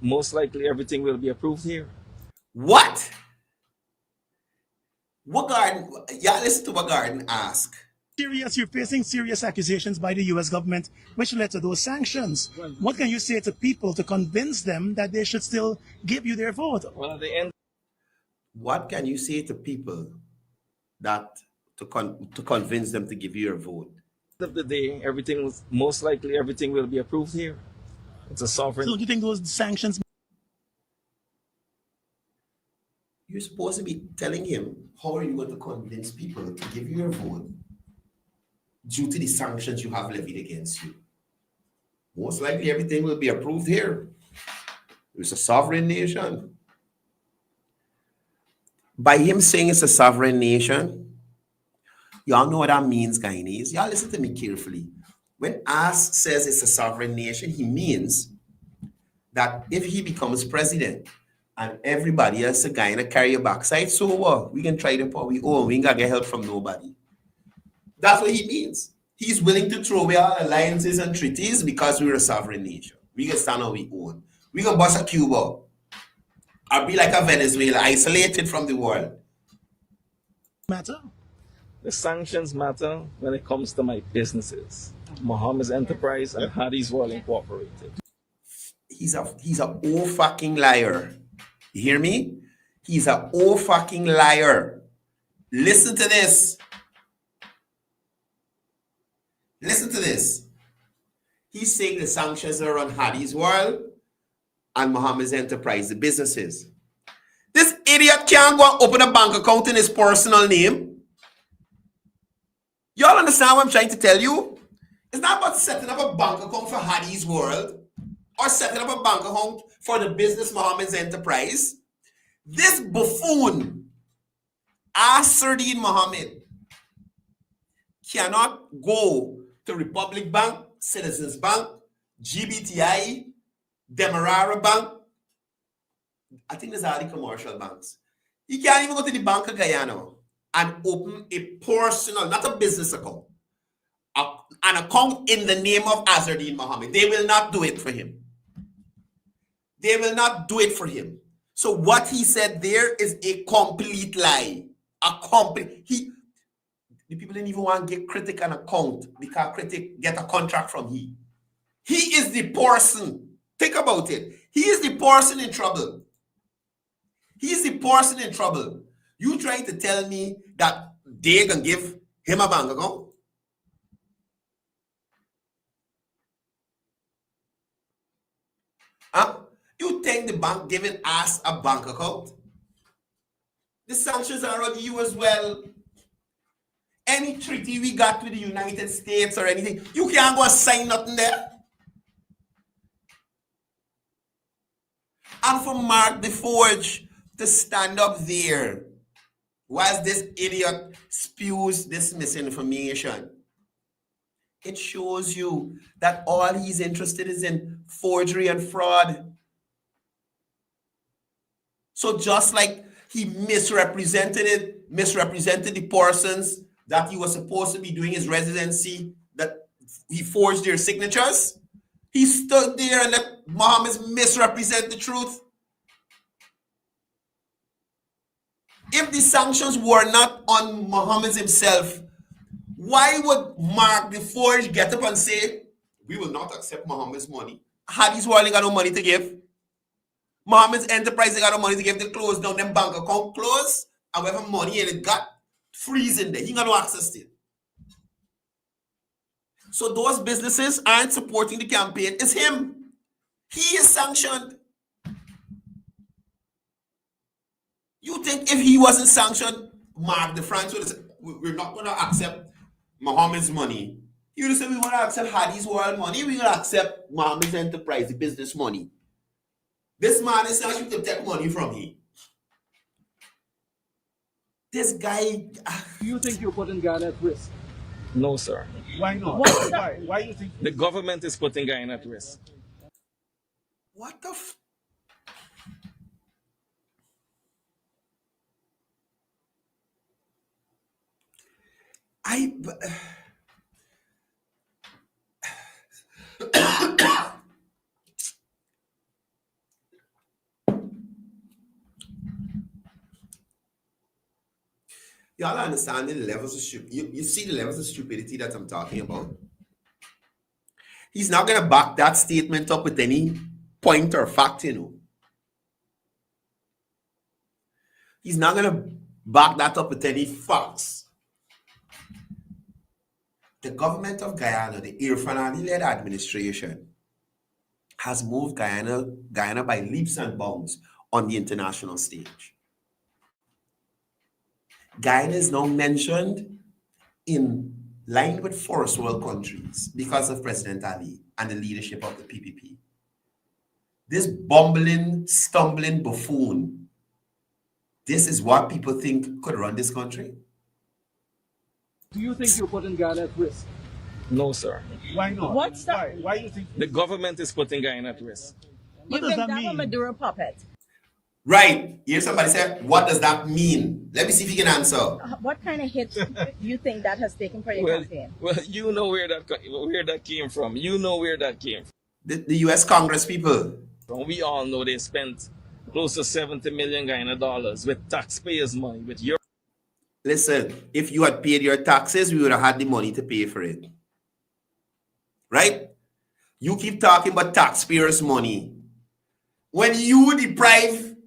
[SPEAKER 9] most likely everything will be approved here.
[SPEAKER 8] What? What Gordon? Yeah, listen to what Gordon asked.
[SPEAKER 15] You're facing serious accusations by the U.S. government, which led to those sanctions. What can you say to people to convince them that they should still give you their vote?
[SPEAKER 9] Well, at the end.
[SPEAKER 8] What can you say to people that to convince them to give you your vote?
[SPEAKER 9] At the end of the day, most likely everything will be approved here. It's a sovereign.
[SPEAKER 15] So do you think those sanctions?
[SPEAKER 8] You're supposed to be telling him, how are you going to convince people to give you your vote due to the sanctions you have levied against you? Most likely everything will be approved here. It's a sovereign nation. By him saying it's a sovereign nation, y'all know what that means, Guyanese. Y'all listen to me carefully. When AS says it's a sovereign nation, he means that if he becomes president and everybody else a Guyana carry a backside, so what? We can try them for we own. We ain't got to get help from nobody. That's what he means. He's willing to throw away our alliances and treaties because we're a sovereign nation. We can stand on we own. We can bust a Cuba. Or be like a Venezuela, isolated from the world.
[SPEAKER 15] Matter?
[SPEAKER 9] The sanctions matter when it comes to my businesses. Muhammad's Enterprise and Hadis World Incorporated.
[SPEAKER 8] He's a old fucking liar. You hear me? He's a old fucking liar. Listen to this. Listen to this. He's saying the sanctions are on Hadis World and Muhammad's Enterprise, the businesses. This idiot can't go and open a bank account in his personal name. Y'all understand what I'm trying to tell you? It's not about setting up a bank account for Hadis World or setting up a bank account for the business Muhammad's Enterprise. This buffoon Asardine Mohammed cannot go to Republic Bank, Citizens Bank, GBTI, Demerara Bank. I think there's all the commercial banks. He can't even go to the Bank of Guyana and open a personal, not a business account, an account in the name of Asardine Mohammed. They will not do it for him. They will not do it for him. So what he said there is a complete lie. The people didn't even want to get Critic an account because Critic get a contract from he. He is the person. Think about it. He is the person in trouble. He is the person in trouble. You trying to tell me that they can give him a bank account? Huh? You think the bank giving us a bank account? The sanctions are on you as well. Any treaty we got with the United States or anything, you can't go and sign nothing there. And for Mark DeForge to stand up there whilst this idiot spews this misinformation, it shows you that all he's interested is in forgery and fraud. So just like he misrepresented the persons that he was supposed to be doing his residency, that he forged their signatures, he stood there and let Mohammed misrepresent the truth. If the sanctions were not on Mohammed himself, why would Mark DeForge get up and say, we will not accept Mohammed's money? Hadith's world ain't got no money to give. Mohammed's enterprise ain't got no money to give. They close down them bank account, close, and whatever money in it got, freeze in there. He ain't got no access to it. So those businesses aren't supporting the campaign. It's him. He is sanctioned. You think if he wasn't sanctioned, Mark DeFrance would have said, we're not going to accept Mohammed's money. You would have said, we want to accept Hadi's world money. We're going to accept Mohammed's enterprise, the business money. This man is actually to take money from him. This guy...
[SPEAKER 14] Do you think you're putting Ghana at risk?
[SPEAKER 9] No, sir.
[SPEAKER 14] Why not? Why do you think...
[SPEAKER 9] The government is putting Ghana at risk.
[SPEAKER 8] What the Y'all understand the levels of stupidity. You see the levels of stupidity that I'm talking about. He's not going to back that statement up with any point or fact, you know. He's not going to back that up with any facts. The government of Guyana, the Irfanani-led administration, has moved Guyana by leaps and bounds on the international stage. Guyana is now mentioned in line with first world countries because of President Ali and the leadership of the PPP. This bumbling, stumbling buffoon, this is what people think could run this country?
[SPEAKER 14] Do you think you're putting Ghana at risk?
[SPEAKER 9] No, sir.
[SPEAKER 14] Why not?
[SPEAKER 13] What's that?
[SPEAKER 14] Why do you think...
[SPEAKER 9] The government is putting Ghana at risk.
[SPEAKER 13] You think that a Maduro puppet?
[SPEAKER 8] Right. Here somebody said, what does that mean? Let me see if you can answer.
[SPEAKER 13] What kind of hit do you think that has taken for your campaign?
[SPEAKER 9] Well, you know where that came from. You know where that came from.
[SPEAKER 8] The U.S. Congress people.
[SPEAKER 9] We all know they spent close to $70 million Guyana dollars with taxpayers' money, with your...
[SPEAKER 8] Listen, if you had paid your taxes, we would have had the money to pay for it. Right? You keep talking about taxpayers' money. When you deprive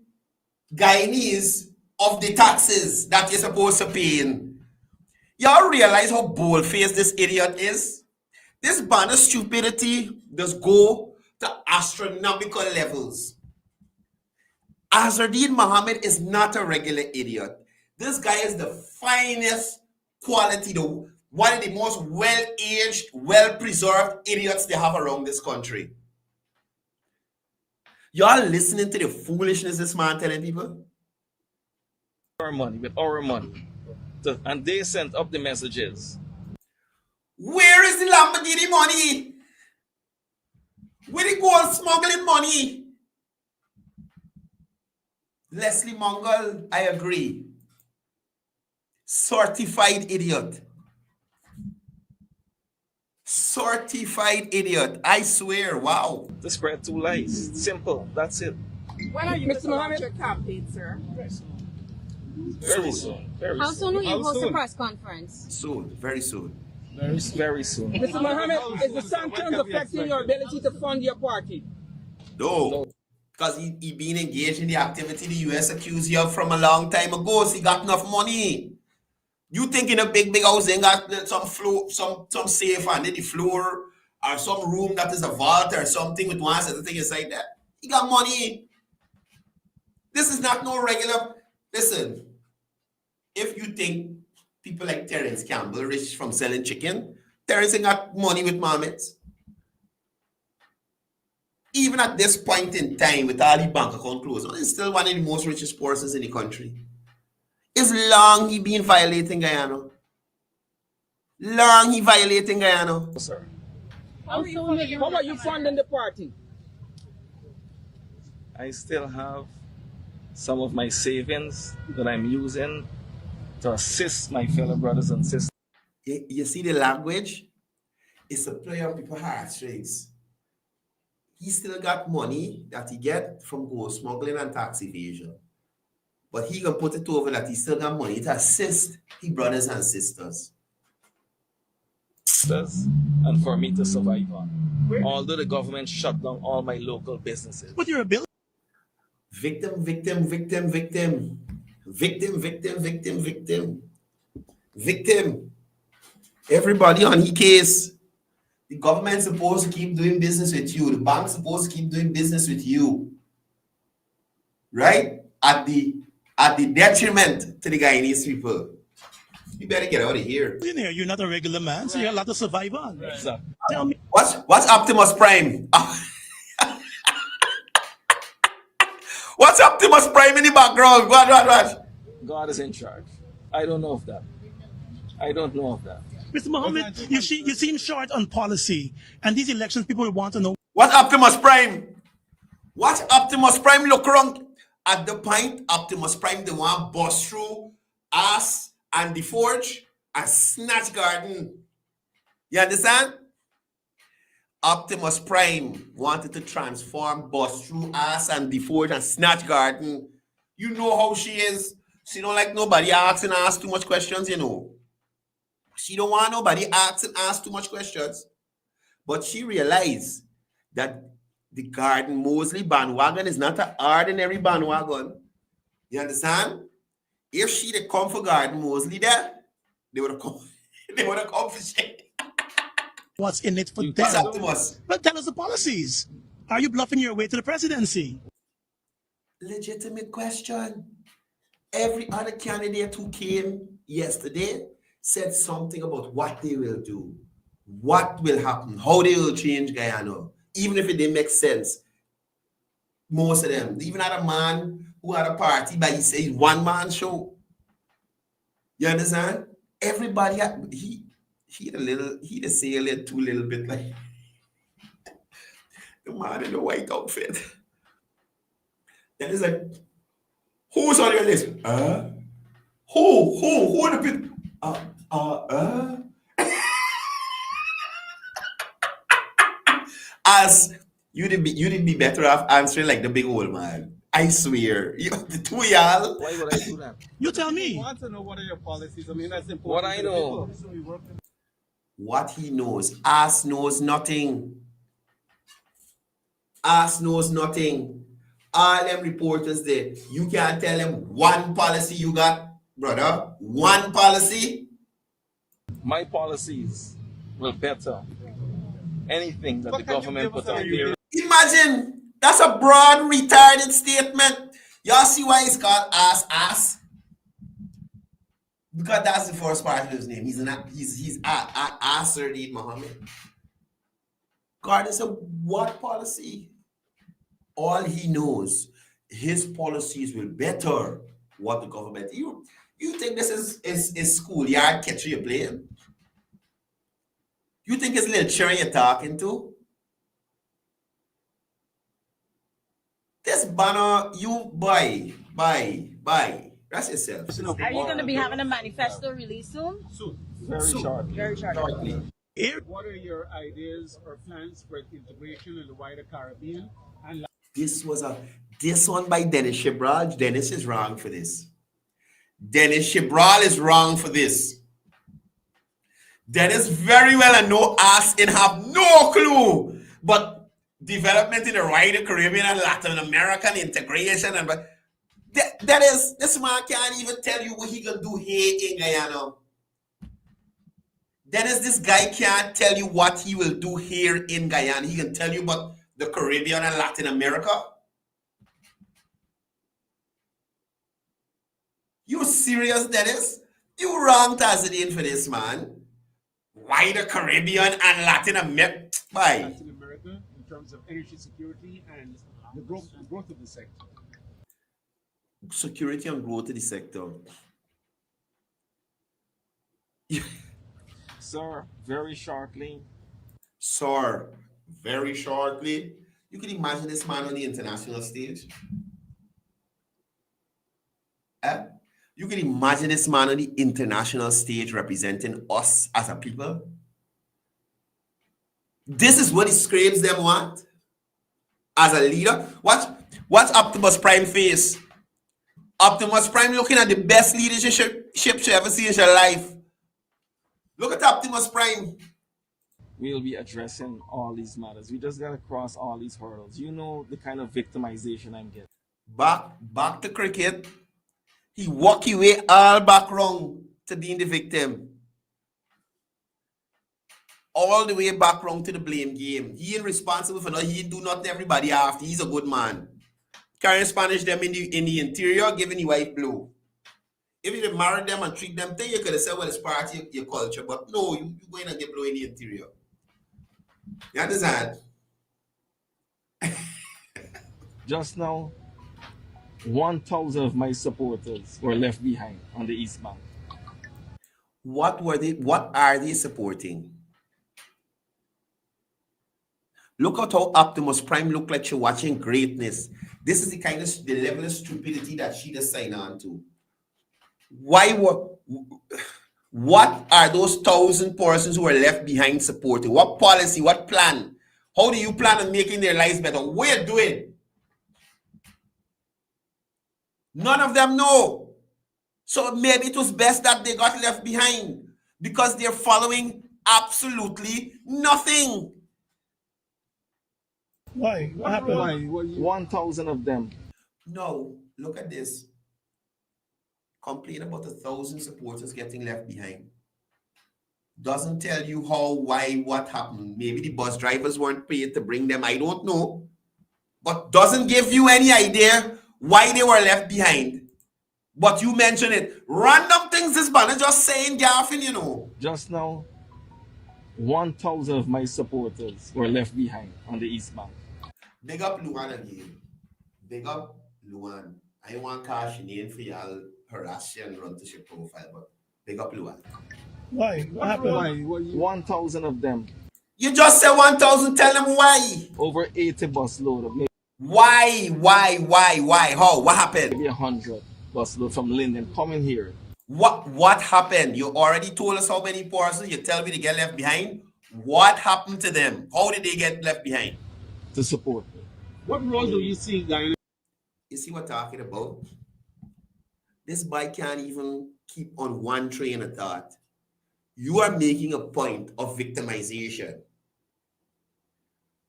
[SPEAKER 8] Guyanese of the taxes that you're supposed to pay in, y'all realize how bold-faced this idiot is? This band of stupidity does go to astronomical levels. Asardine Mohammed is not a regular idiot. This guy is the finest quality, though, one of the most well-aged, well-preserved idiots they have around this country. Y'all listening to the foolishness this man telling people?
[SPEAKER 9] our money, with our money. And they sent up the messages.
[SPEAKER 8] Where is the Lamborghini money? Where the gold smuggling money? Leslie Mongol, I agree. Certified idiot. Certified idiot. I swear. Wow.
[SPEAKER 9] To spread two lies. Simple. That's it.
[SPEAKER 6] When are you going to launch your campaign, sir?
[SPEAKER 9] Very soon. Very
[SPEAKER 16] How
[SPEAKER 9] soon.
[SPEAKER 16] soon will you host a press conference?
[SPEAKER 8] Soon. Very soon.
[SPEAKER 9] Very soon.
[SPEAKER 6] Mr. Mohammed, is the sanctions affecting your ability to fund your party?
[SPEAKER 8] No. Because he been engaged in the activity the US accused you of from a long time ago, so he got enough money. You think in a big house, they got some floor, some safe under the floor, or some room that is a vault or something with one set of things inside that. He got money. This is not no regular. Listen, if you think people like Terence Campbell rich from selling chicken, Terence ain't got money with marmots. Even at this point in time, with all the bank account closed, he's still one of the most richest persons in the country. It's long he been violating Guyana. Long he violating Guyana.
[SPEAKER 9] Yes, sir.
[SPEAKER 6] How are you funding the party?
[SPEAKER 9] I still have some of my savings that I'm using to assist my fellow brothers and sisters.
[SPEAKER 8] You see the language? It's a play on people's heartstrings. He still got money that he get from gold smuggling and tax evasion. But he can put it over that he still got money to assist his brothers and sisters.
[SPEAKER 9] And for me to survive on. Although the government shut down all my local businesses.
[SPEAKER 15] But your ability.
[SPEAKER 8] Victim. Everybody on his case. The government's supposed to keep doing business with you. The bank's supposed to keep doing business with you. Right? At the detriment to the Guyanese people. You better get out of here.
[SPEAKER 15] You're not a regular man, so you have a lot to survive on.
[SPEAKER 9] Exactly.
[SPEAKER 15] Tell me.
[SPEAKER 8] What's Optimus Prime? What's Optimus Prime in the background? What?
[SPEAKER 9] God is in charge. I don't know of that.
[SPEAKER 15] Mr. Mohammed, you seem short on policy, and these elections, people want to know.
[SPEAKER 8] What's Optimus Prime? What's Optimus Prime look around? At the point, Optimus Prime, the one bust through us and the forge and snatch garden. You understand? Optimus Prime wanted to transform, bust through us and the forge and snatch garden. You know how she is. She don't like nobody asking her ask too much questions, you know. She don't want nobody ask too much questions. But she realized that the Garden Mosley bandwagon is not an ordinary bandwagon. You understand? If she'd have come for Garden Mosley there, they would have come. They would have come for shit.
[SPEAKER 15] What's in it for them?
[SPEAKER 8] Optimus?
[SPEAKER 15] But tell us the policies. Are you bluffing your way to the presidency?
[SPEAKER 8] Legitimate question. Every other candidate who came yesterday said something about what they will do, what will happen, how they will change Guyana, even if it didn't make sense. Most of them, even had a man who had a party, but he said one-man show. You understand? Everybody had, he'd say a little too little bit like the man in the white outfit. Then it's like, who's on your list? Who are the people? As you'd be better off answering like the big old man. I swear. The two of y'all.
[SPEAKER 9] Why would I do that?
[SPEAKER 15] You tell me.
[SPEAKER 14] I want to know what are your policies. I mean, that's important.
[SPEAKER 9] What I know.
[SPEAKER 8] What he knows. Ass knows nothing. Ass knows nothing. All them reporters there. You can't tell them one policy you got, brother. One policy.
[SPEAKER 9] My policies will better anything that the government put out there.
[SPEAKER 8] Imagine, that's a broad, retarded statement. Y'all see why it's called ass? Because that's the first part of his name. He's Asserdeed Muhammad. God is a what policy? All he knows, his policies will better what the government. You think this is schoolyard catcher you're playing? You think it's little children you're talking to? This banner, you buy. Rest yourself.
[SPEAKER 16] Are you going to be having a manifesto release soon?
[SPEAKER 14] Soon.
[SPEAKER 9] Very shortly.
[SPEAKER 16] Very shortly.
[SPEAKER 14] What are your ideas or plans for integration in the wider Caribbean? And
[SPEAKER 8] This one by Dennis Chibral. Dennis is wrong for this. Dennis Chibral is wrong for this. Dennis very well and no ass and have no clue. But development in the wider Caribbean and Latin American integration and that is, this man can't even tell you what he gonna do here in Guyana. Dennis, this guy can't tell you what he will do here in Guyana. He can tell you about the Caribbean and Latin America. You serious, Dennis? You wrong Tanzanian for this, man. Why the Caribbean and Latin America? Why?
[SPEAKER 14] Latin America in terms of energy security and the growth of the sector.
[SPEAKER 8] Security and growth of the sector.
[SPEAKER 9] Sir, very shortly.
[SPEAKER 8] Sir, very shortly. You can imagine this man on the international stage. You can imagine this man on the international stage representing us as a people. This is what the scrapes them want as a leader. What's Optimus Prime face? Optimus Prime looking at the best leadership you ever see in your life. Look at Optimus Prime.
[SPEAKER 9] We'll be addressing all these matters. We just gotta cross all these hurdles. You know the kind of victimization I'm getting.
[SPEAKER 8] Back to cricket. He walk away all back wrong to being the victim. All the way back wrong to the blame game. He ain't responsible for nothing. He do nothing everybody after. He's a good man. Carrying Spanish them in the interior, giving the wife blow. If you married them and treat them, then you could have said, well, it's part of your culture. But no, you going to get blow in the interior. You understand?
[SPEAKER 9] Just now, 1,000 of my supporters were left behind on the East Bank.
[SPEAKER 8] What are they supporting? Look at how Optimus Prime look like she's watching greatness. This is the level of stupidity that she just signed on to. What are those 1,000 persons who are left behind supporting? What policy, what plan? How do you plan on making their lives better? What are you doing? None of them know. So maybe it was best that they got left behind because they're following absolutely nothing.
[SPEAKER 15] Why? What happened?
[SPEAKER 9] Why? 1,000 of them.
[SPEAKER 8] No, look at this. Complain about 1,000 supporters getting left behind. Doesn't tell you how, why, what happened. Maybe the bus drivers weren't paid to bring them. I don't know. But doesn't give you any idea why they were left behind. But you mention it. Random things this banner just saying, Gaffin, you know.
[SPEAKER 9] Just now, 1,000 of my supporters were left behind on the East Bank.
[SPEAKER 8] Big up Luan again. Big up Luan. I want cash name for y'all harass you and run to your profile, but big up Luan.
[SPEAKER 15] Why? What happened?
[SPEAKER 9] Why? 1,000 of them.
[SPEAKER 8] You just said 1,000. Tell them why.
[SPEAKER 9] Over 80 bus load of me.
[SPEAKER 8] Why? How? What happened?
[SPEAKER 9] Maybe 100 bus load from Linden coming here.
[SPEAKER 8] What happened? You already told us how many persons. You tell me to get left behind. What happened to them? How did they get left behind?
[SPEAKER 9] To support me.
[SPEAKER 14] What role do you see, Guyana?
[SPEAKER 8] You see what I'm talking about? This boy can't even keep on one train of thought. You are making a point of victimization.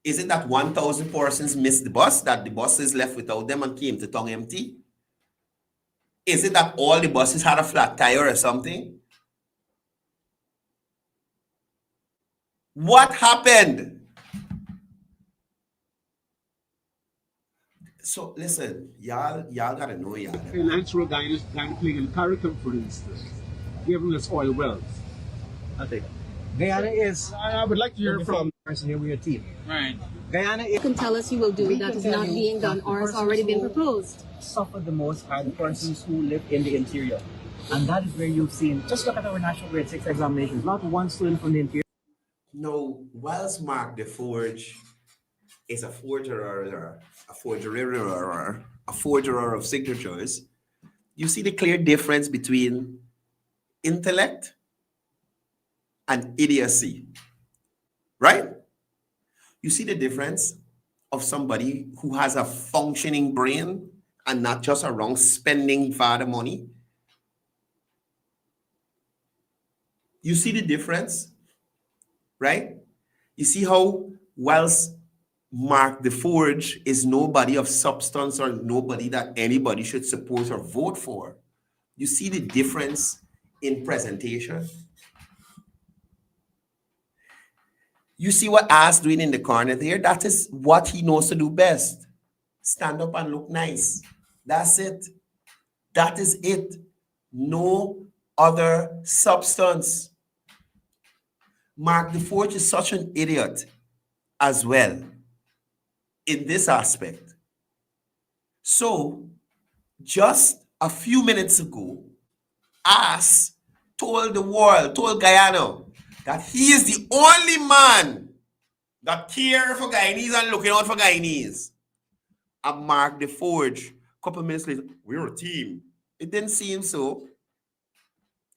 [SPEAKER 8] Is it that 1,000 persons missed the bus, that the bus is left without them and came to tongue empty? Is it that all the buses had a flat tire or something? What happened? So listen, y'all gotta know y'all.
[SPEAKER 14] Financial guidance playing in Caricom, for instance, giving us oil wells.
[SPEAKER 17] I think Guyana is.
[SPEAKER 14] I would like to hear from
[SPEAKER 17] person here with your team.
[SPEAKER 14] Right.
[SPEAKER 17] Guyana,
[SPEAKER 16] You can tell us you will do
[SPEAKER 17] we
[SPEAKER 16] that
[SPEAKER 17] can
[SPEAKER 16] is
[SPEAKER 17] tell
[SPEAKER 16] not
[SPEAKER 17] you
[SPEAKER 16] being done
[SPEAKER 17] that the
[SPEAKER 16] or has
[SPEAKER 17] persons
[SPEAKER 16] already been
[SPEAKER 17] who
[SPEAKER 16] proposed.
[SPEAKER 17] suffer the most are the persons who live in the interior. And that is where you've seen, just look at our national grade 6 examinations, not one student from the interior.
[SPEAKER 8] No, whilst Mark the Forge is a forger of signatures, you see the clear difference between intellect and idiocy, right? You see the difference of somebody who has a functioning brain and not just around spending father money. You see the difference, right? You see how whilst Mark the Forge is nobody of substance or nobody that anybody should support or vote for, you see the difference in presentation. You see what Ass doing in the corner there? That is what he knows to do best. Stand up and look nice. That's it. That is it. No other substance. Mark the Forge is such an idiot as well in this aspect. So, just a few minutes ago, Ass told the world, told Guyana, that he is the only man that cares for Guyanese and looking out for Guyanese. And Mark the Forge, a couple minutes later, we're a team. It didn't seem so.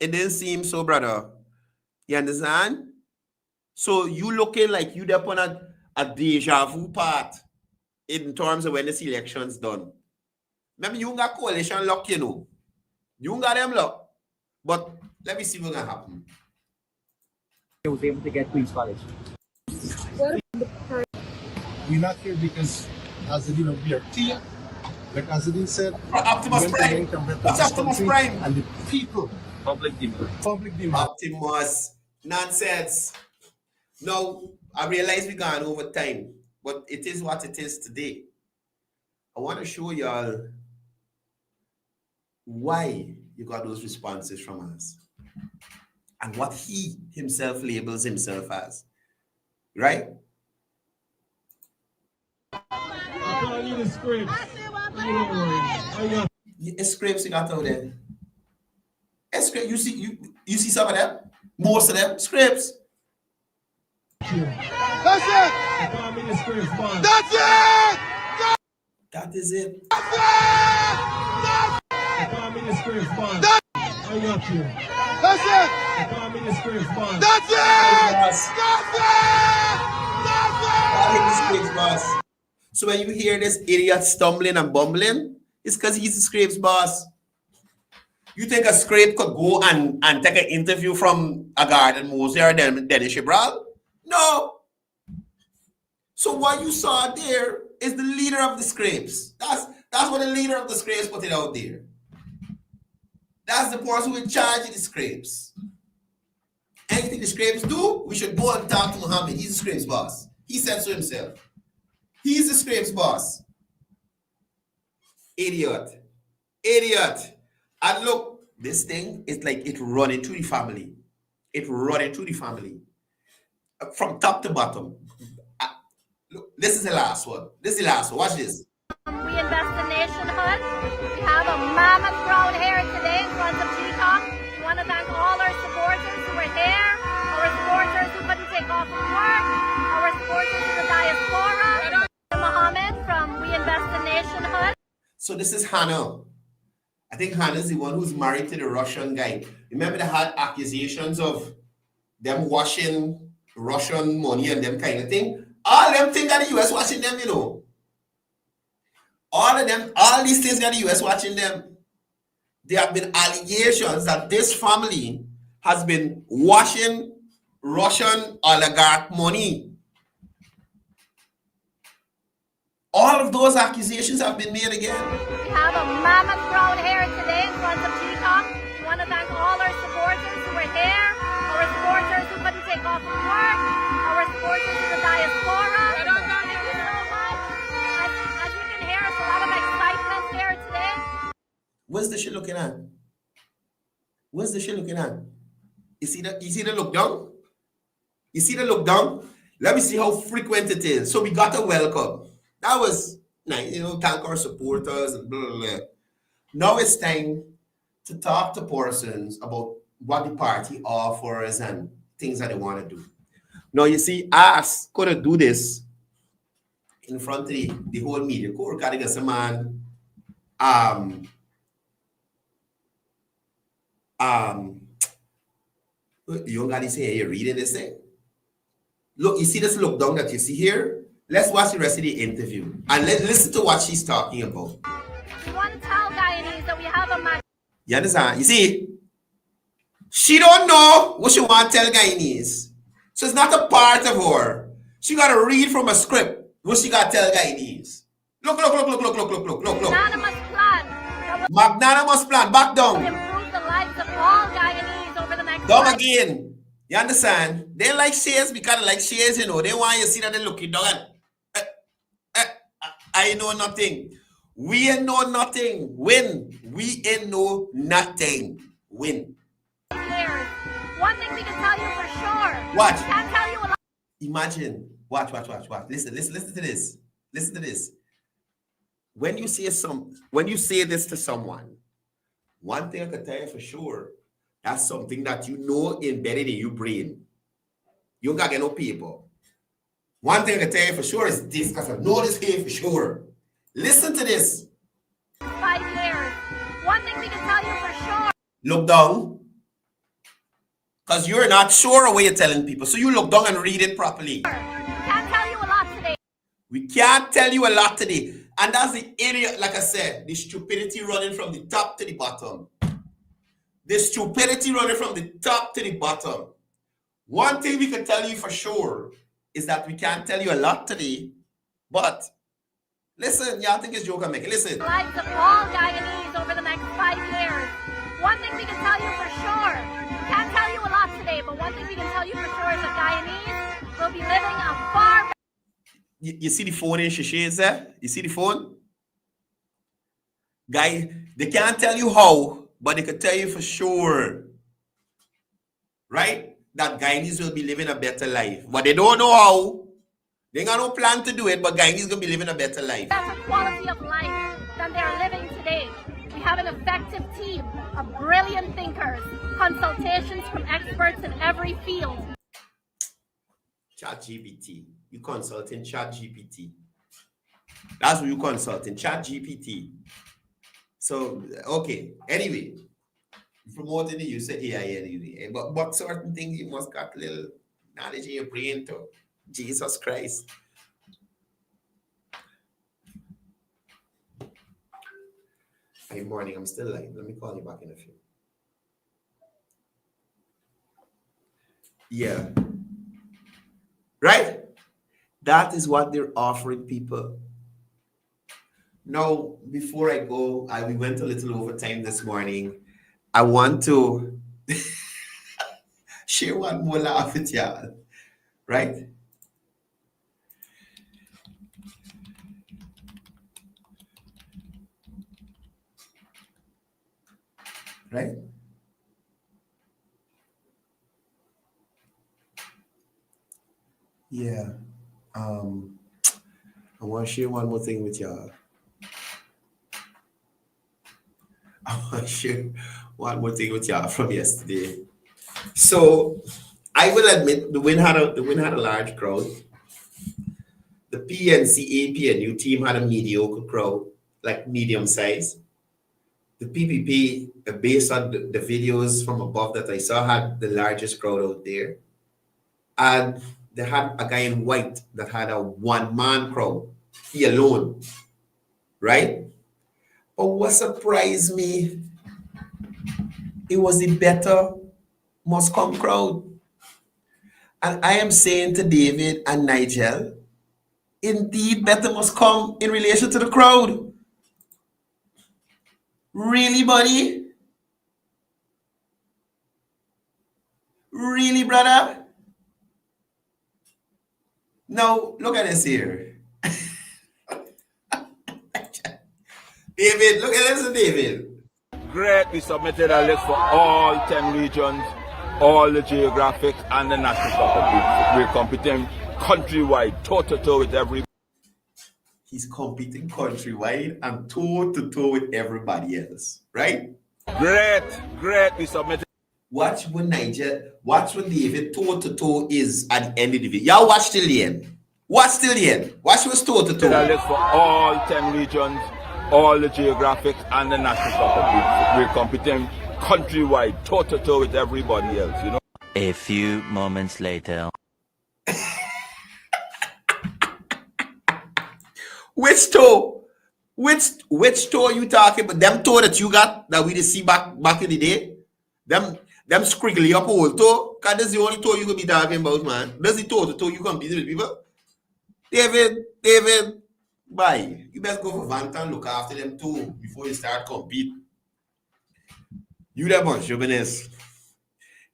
[SPEAKER 8] It didn't seem so, brother. You understand? So you looking like you up on a deja vu part in terms of when this election's done. Maybe you got coalition luck, you know. You got them luck. But let me see what's going to happen.
[SPEAKER 17] He was able to get Queen's College.
[SPEAKER 18] We're not here because, as you know, we are team. Like Azadin said,
[SPEAKER 8] Optimus Prime. What's Optimus Prime?
[SPEAKER 18] And the people.
[SPEAKER 9] Public demand.
[SPEAKER 18] Public demand.
[SPEAKER 8] Optimus. Nonsense. Now, I realize we're gone over time, but it is what it is today. I want to show y'all why you got those responses from us and what he himself labels himself as. Right?
[SPEAKER 14] I need a script.
[SPEAKER 8] Scripts you got out there. Script, you see some of them? Most of them? Scripts.
[SPEAKER 18] That's it! That's it!
[SPEAKER 8] That is it.
[SPEAKER 18] That's
[SPEAKER 8] it! So when you hear this idiot stumbling and bumbling, it's because he's the Scrapes boss. You think a Scrape could go and take an interview from a Garden Mosley or Dennis Shibral? No. So what you saw there is the leader of the Scrapes. That's what the leader of the Scrapes put it out there. That's the person who in charge of the Scrapes. Anything the Scrapes do, we should go and talk to Muhammad. He's the Scrapes boss. He said so himself. He's the Scrapes boss. Idiot. And look, this thing is like it running through the family. From top to bottom. Look, this is the last one. Watch this.
[SPEAKER 16] We invest in nationhood. We have a mammoth crowd here today in front of Peacock. We want to thank all our supporters who were here, our supporters who couldn't take off from work, our supporters in the diaspora. Mohammed from We Invest in Nationhood.
[SPEAKER 8] So this is Hannah. I think Hannah's the one who's married to the Russian guy. Remember they had accusations of them washing Russian money and them kind of thing? All them things that the US watching them, you know. All these things that the US watching them. There have been allegations that this family has been washing Russian oligarch money. All of those accusations have been made again.
[SPEAKER 16] We have a mammoth crowd here today in front of Peacock. We want to thank all our supporters who were here, our supporters who couldn't take off from work, our supporters in the diaspora. Thank you so much. As you can hear, it's a lot of excitement here today.
[SPEAKER 8] Where's the shit looking at? You see the look down? Let me see how frequent it is. So we got a welcome. That was nice, thank our supporters and blah, blah, blah. Now it's time to talk to persons about what the party offers and things that they want to do. Now, you see, us could do this in front of the whole media. Man, you got to say, you're reading this thing. Look, you see this look down that you see here? Let's watch the rest of the interview and let's listen to what she's talking about.
[SPEAKER 16] We want to tell Guyanese that we have a man.
[SPEAKER 8] You understand? You see, she don't know what she want to tell Guyanese. So it's not a part of her. She got to read from a script what she got to tell Guyanese. Look.
[SPEAKER 16] Magnanimous plan.
[SPEAKER 8] Magnanimous plan. Back down.
[SPEAKER 16] Improve the lives of all Guyanese over the next
[SPEAKER 8] down again. You understand? They like shares because they like shares, They want you to see that they looking down. I know nothing. We ain't know nothing. Win. We ain't know nothing. Win.
[SPEAKER 16] One thing we can tell you for sure.
[SPEAKER 8] Watch.
[SPEAKER 16] We can't tell you a lot.
[SPEAKER 8] Imagine. Watch. Listen to this. Listen to this. When you say this to someone, one thing I can tell you for sure, that's something that embedded in your brain. You don't got to get no people. One thing I can tell you for sure is this, because I know this here for sure. Listen to this.
[SPEAKER 16] 5 years. One thing we can tell you for sure.
[SPEAKER 8] Look down. Because you're not sure of what you're telling people. So you look down and read it properly.
[SPEAKER 16] Can't tell you a lot today.
[SPEAKER 8] We can't tell you a lot today. And that's the area, like I said, the stupidity running from the top to the bottom. The stupidity running from the top to the bottom. One thing we can tell you for sure is that we can't tell you a lot today. But listen, y'all think it's joke I'm making. Listen.
[SPEAKER 16] Lives of all Guyanese over the next 5 years. One thing we can tell you for sure. Can't tell you a lot today, but one thing we can tell you for sure is that Guyanese will be living a far better.
[SPEAKER 8] You see the phone in Shishay's there? You see the phone? Guy, they can't tell you how, but they can tell you for sure. Right? That Guyanese will be living a better life. But they don't know how. They got no plan to do it, but Guyanese going to be living a better life.
[SPEAKER 16] Better quality of life than they're living today. We have an effective team of brilliant thinkers, consultations from experts in every field.
[SPEAKER 8] ChatGPT. You consulting ChatGPT. That's what you consulting, ChatGPT. So, okay. Anyway, promoting the use of AI anyway. But certain things you must got a little knowledge in your brain too. Jesus Christ. Hey, morning. I'm still live. Let me call you back in a few. Yeah. Right? That is what they're offering people. Now, before I go, we went a little over time this morning. I want to share one more laugh with y'all. Right? Right? Yeah. I want to share one more thing with y'all. From yesterday. So I will admit the win had a large crowd. The PNC APNU team had a mediocre crowd, like medium size. The PPP, based on the videos from above that I saw, had the largest crowd out there. And they had a guy in white that had a one-man crowd. He alone. Right? But what surprised me, it was the better must come crowd. And I am saying to David and Nigel, indeed better must come in relation to the crowd. Really, buddy? Really, brother? Now, look at this here. David, look at this, David.
[SPEAKER 19] Great, we submitted a list for all 10 regions, all the geographic and the national cup. We're competing countrywide, toe-to-toe with everybody.
[SPEAKER 8] He's competing countrywide and toe-to-toe with everybody else, right?
[SPEAKER 19] Great, we submitted.
[SPEAKER 8] Watch when David toe-to-toe is at the end of the video. Y'all watch till the end. Watch till the end. Watch what's toe-to-toe.
[SPEAKER 19] A list for all 10 regions, all the geographics, and the national soccer. We're competing countrywide, toe-to-toe with everybody else, you know?
[SPEAKER 20] A few moments later.
[SPEAKER 8] Which toe? Which toe you talking about? Them toe that you got that we did see back in the day? Them squiggly up old toe? Cause that's the only toe you could be talking about, man. That's the toe to toe you compete with people. David, bye. You best go for Vanta and look after them too before you start compete. You that much, chauvinist.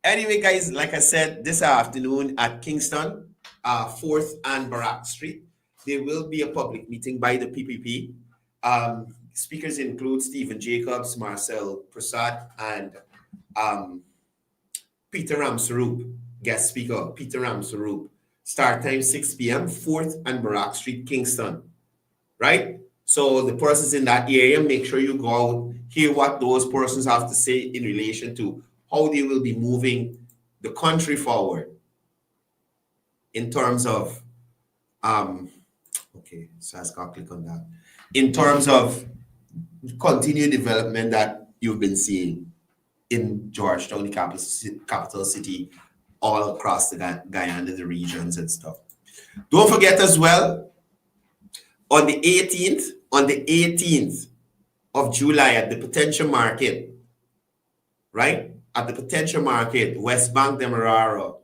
[SPEAKER 8] Anyway, guys, like I said, this afternoon at Kingston, 4th and Barak Street, there will be a public meeting by the PPP. Speakers include Stephen Jacobs, Marcel Prasad, and Peter Ramsaroop, guest speaker, Peter Ramsaroop. Start time 6 p.m., 4th and Barak Street, Kingston, right? So the persons in that area, make sure you go out, hear what those persons have to say in relation to how they will be moving the country forward in terms of, okay, so I got to click on that. In terms of continued development that you've been seeing in Georgetown, the capital city, all across the Guyana, the regions and stuff. Don't forget as well, on the 18th of July at the Potential Market, right? At the Potential Market, West Bank, Demerara,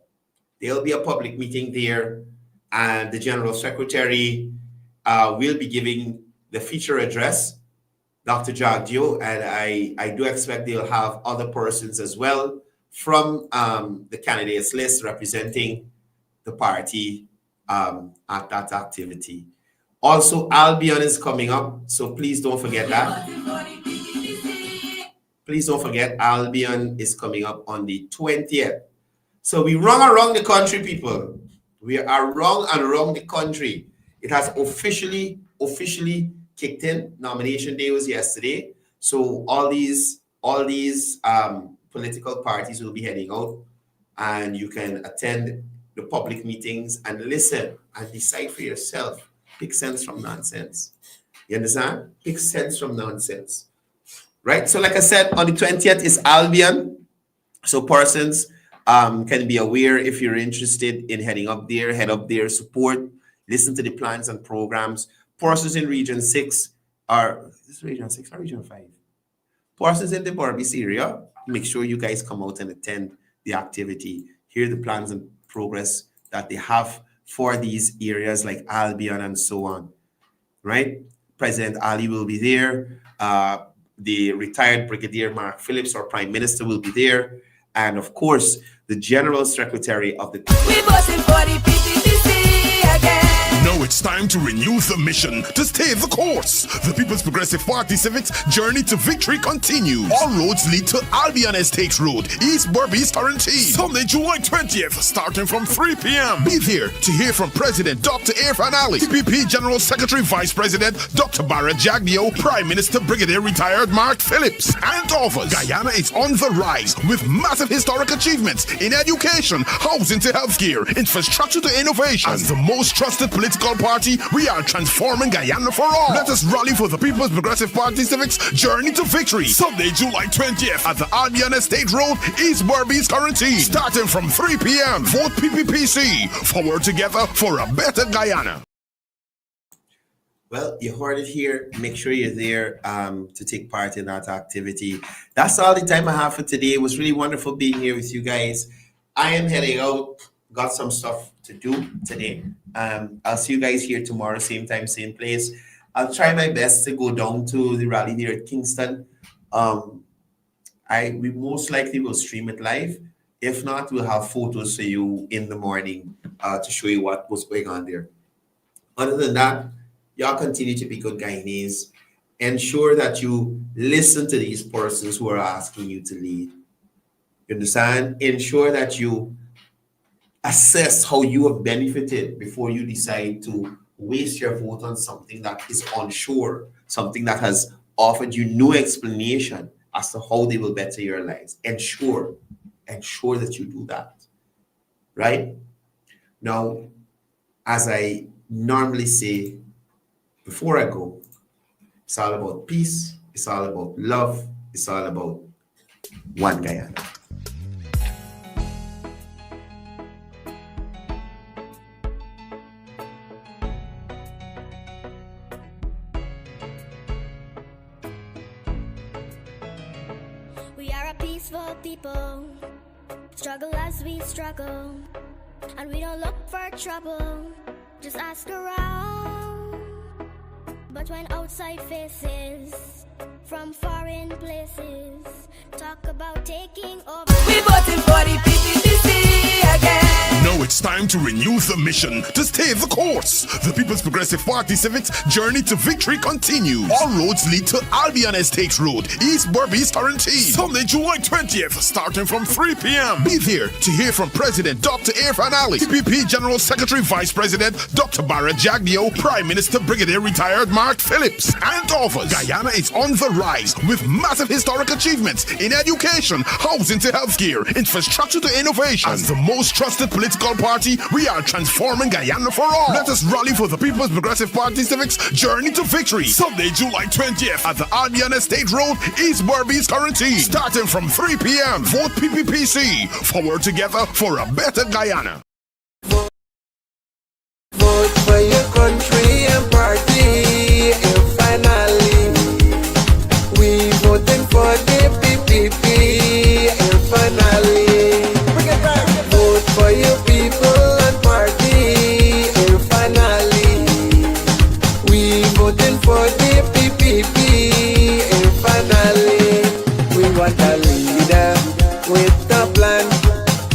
[SPEAKER 8] there'll be a public meeting there, and the General Secretary will be giving the feature address, Dr. Jagdio, and I do expect they'll have other persons as well from the candidates list representing the party at that activity. Also, Albion is coming up, so please don't forget that. Please don't forget Albion is coming up on the 20th. So we run around the country, people. We are around and around the country. It has officially kicked in. Nomination day was yesterday. So all these political parties will be heading out, and you can attend the public meetings and listen and decide for yourself. Pick sense from nonsense. You understand? Pick sense from nonsense. Right? So like I said, on the 20th is Albion. So persons can be aware if you're interested in heading up there, head up there, support, listen to the plans and programs. Persons in Region 6 are, is this Region 6 or Region 5? Persons in the Berbice area, make sure you guys come out and attend the activity. Hear the plans and progress that they have for these areas like Albion and so on, right? President Ali will be there. The retired Brigadier Mark Phillips, our Prime Minister, will be there. And of course, the General Secretary of the...
[SPEAKER 2] We busting for the PPPC again. Now it's time to renew the mission, to stay the course. The People's Progressive Party Civic's journey to victory continues. All roads lead to Albion Estates Road, East Berbice, Tarrantine. Sunday, July 20th, starting from 3 p.m. Be there to hear from President Dr. Irfan Ali, PPP General Secretary Vice President Dr. Barrett Jagdio, Prime Minister Brigadier Retired Mark Phillips, and others. Guyana is on the rise with massive historic achievements in education, housing to healthcare, infrastructure to innovation. As the most trusted political party, we are transforming Guyana for all. Let us rally for the People's Progressive Party Civic's journey to victory. Sunday, July 20th at the Albion Estate Road, East Berbice, Tarrantine. Starting from 3 p.m. Vote PPPC. Forward together for a better Guyana.
[SPEAKER 8] Well, you heard it here. Make sure you're there to take part in that activity. That's all the time I have for today. It was really wonderful being here with you guys. I am heading out. Got some stuff to do today. I'll see you guys here tomorrow, same time, same place. I'll try my best to go down to the rally here at Kingston. We most likely will stream it live. If not, we'll have photos for you in the morning to show you what was going on there. Other than that, y'all continue to be good Guyanese. Ensure that you listen to these persons who are asking you to lead. You understand? Ensure that you assess how you have benefited before you decide to waste your vote on something that is unsure, something that has offered you no explanation as to how they will better your lives. Ensure that you do that, right? Now, as I normally say before I go, it's all about peace, it's all about love, it's all about one Guyana.
[SPEAKER 21] We are a peaceful people, struggle as we struggle, and we don't look for trouble, just ask around. But when outside faces from foreign places talk about taking over,
[SPEAKER 22] we voting for the PPPC again.
[SPEAKER 23] Now it's time to renew the mission, to stay the course. The People's Progressive Party Civic's journey to victory continues. All roads lead to Albion Estates Road, East Berbice, Tarrantine. Sunday, July 20th, starting from 3 p.m. Be there to hear from President Dr. Irfan Ali, PPP General Secretary Vice President Dr. Barrett Jagdeo, Prime Minister Brigadier Retired Mark Phillips, and others. Guyana is on the rise with massive historic achievements in education, housing to healthcare, infrastructure to innovation. As the most trusted political party, we are transforming Guyana for all. Let us rally for the People's Progressive Party Civic's journey to victory. Sunday, July 20th at the Albion Estate Road, East Berbice, Tarrantine. Starting from 3 p.m. Vote PPPC. Forward together for a better Guyana.
[SPEAKER 2] Vote for your country and party. And finally, we voting for the PPP. And finally, vote for your people and party. And finally, we voting for the PPP. And finally, we want a leader with a plan,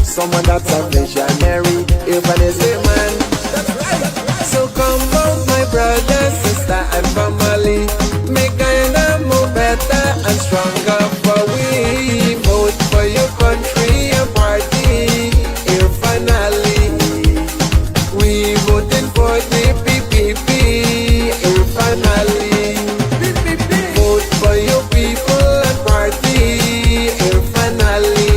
[SPEAKER 2] someone that's a visionary, even as a man. So come out, my brother, sister, and family. Make Guyana more better and stronger for we. Vote for your country and party. Here finally, we voting for the PPP. Here finally, vote for your people and party. Here finally,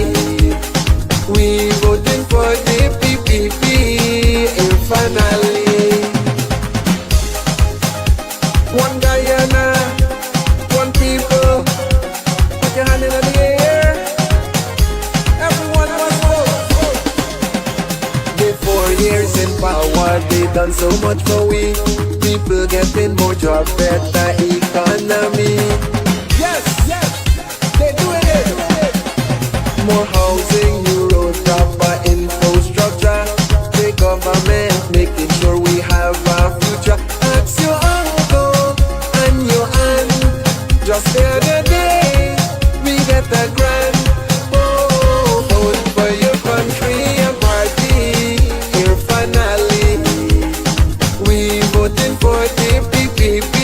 [SPEAKER 2] we voting for the PPP. Here finally. One Guyana, one people, put your hand in the air, everyone must vote. The 4 years in power, they done so much for we. People getting more job, better economy. Yes, they doing it. More housing, new road, proper infrastructure. The government making sure we have a future. Ask your uncle and your aunt. Just the other day, we get a grant. Oh, vote for your country and party. Here finally, we voting for the PPP.